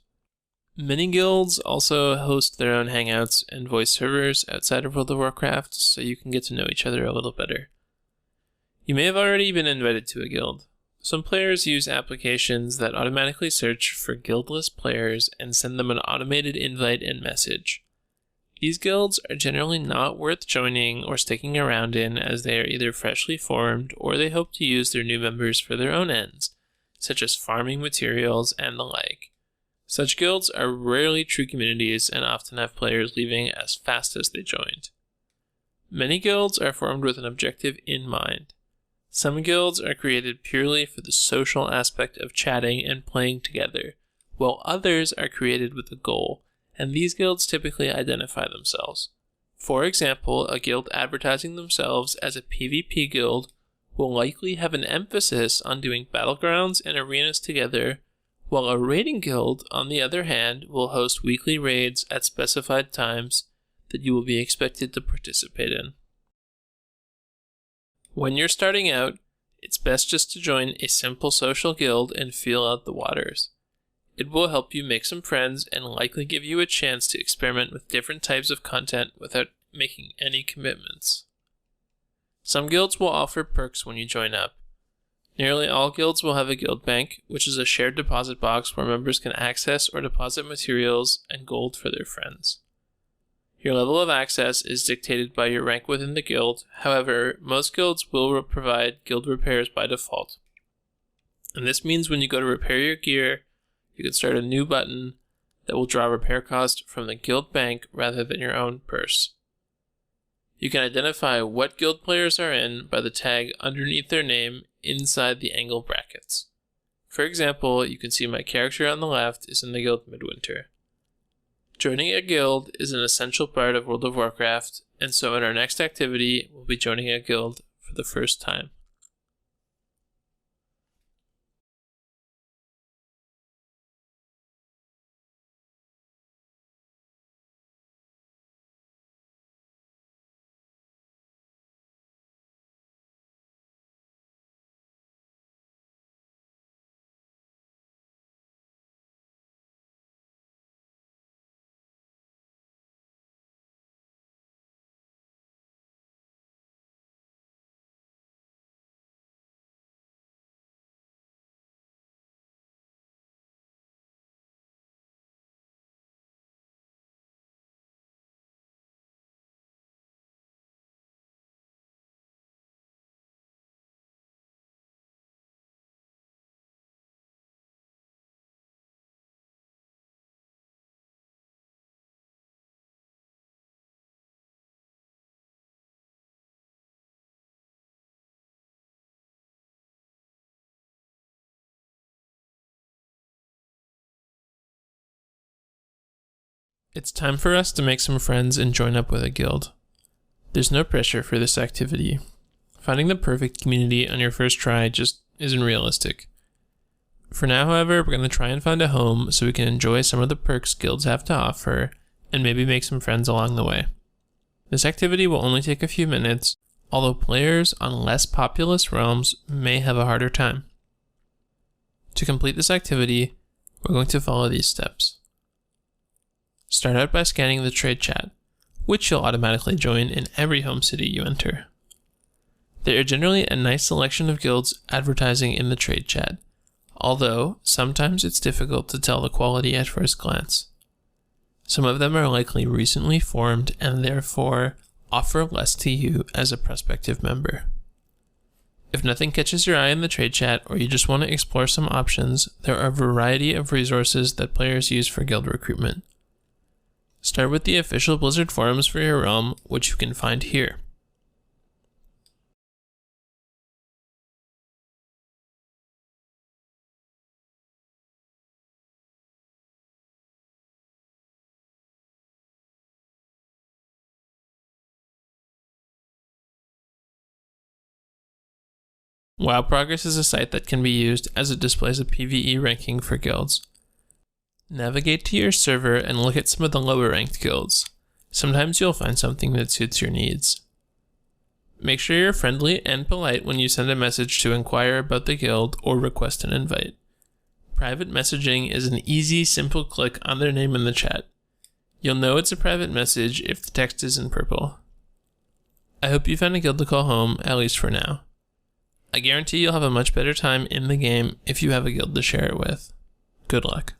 Many guilds also host their own hangouts and voice servers outside of World of Warcraft, so you can get to know each other a little better. You may have already been invited to a guild. Some players use applications that automatically search for guildless players and send them an automated invite and message. These guilds are generally not worth joining or sticking around in, as they are either freshly formed or they hope to use their new members for their own ends, such as farming materials and the like. Such guilds are rarely true communities and often have players leaving as fast as they joined. Many guilds are formed with an objective in mind. Some guilds are created purely for the social aspect of chatting and playing together, while others are created with a goal, and these guilds typically identify themselves. For example, a guild advertising themselves as a PvP guild will likely have an emphasis on doing battlegrounds and arenas together, while a raiding guild, on the other hand, will host weekly raids at specified times that you will be expected to participate in. When you're starting out, it's best just to join a simple social guild and feel out the waters. It will help you make some friends and likely give you a chance to experiment with different types of content without making any commitments. Some guilds will offer perks when you join up. Nearly all guilds will have a guild bank, which is a shared deposit box where members can access or deposit materials and gold for their friends. Your level of access is dictated by your rank within the guild. However, most guilds will provide guild repairs by default. And this means when you go to repair your gear, you can start a new button that will draw repair cost from the guild bank rather than your own purse. You can identify what guild players are in by the tag underneath their name inside the angle brackets. For example, you can see my character on the left is in the guild Midwinter. Joining a guild is an essential part of World of Warcraft, and so in our next activity, we'll be joining a guild for the first time. It's time for us to make some friends and join up with a guild. There's no pressure for this activity. Finding the perfect community on your first try just isn't realistic. For now, however, we're going to try and find a home so we can enjoy some of the perks guilds have to offer and maybe make some friends along the way. This activity will only take a few minutes, although players on less populous realms may have a harder time. To complete this activity, we're going to follow these steps. Start out by scanning the trade chat, which you'll automatically join in every home city you enter. There are generally a nice selection of guilds advertising in the trade chat, although sometimes it's difficult to tell the quality at first glance. Some of them are likely recently formed and therefore offer less to you as a prospective member. If nothing catches your eye in the trade chat or you just want to explore some options, there are a variety of resources that players use for guild recruitment. Start with the official Blizzard forums for your realm, which you can find here. WoW Progress is a site that can be used as it displays a PvE ranking for guilds. Navigate to your server and look at some of the lower ranked guilds. Sometimes you'll find something that suits your needs. Make sure you're friendly and polite when you send a message to inquire about the guild or request an invite. Private messaging is an easy, simple click on their name in the chat. You'll know it's a private message if the text is in purple. I hope you found a guild to call home, at least for now. I guarantee you'll have a much better time in the game if you have a guild to share it with. Good luck.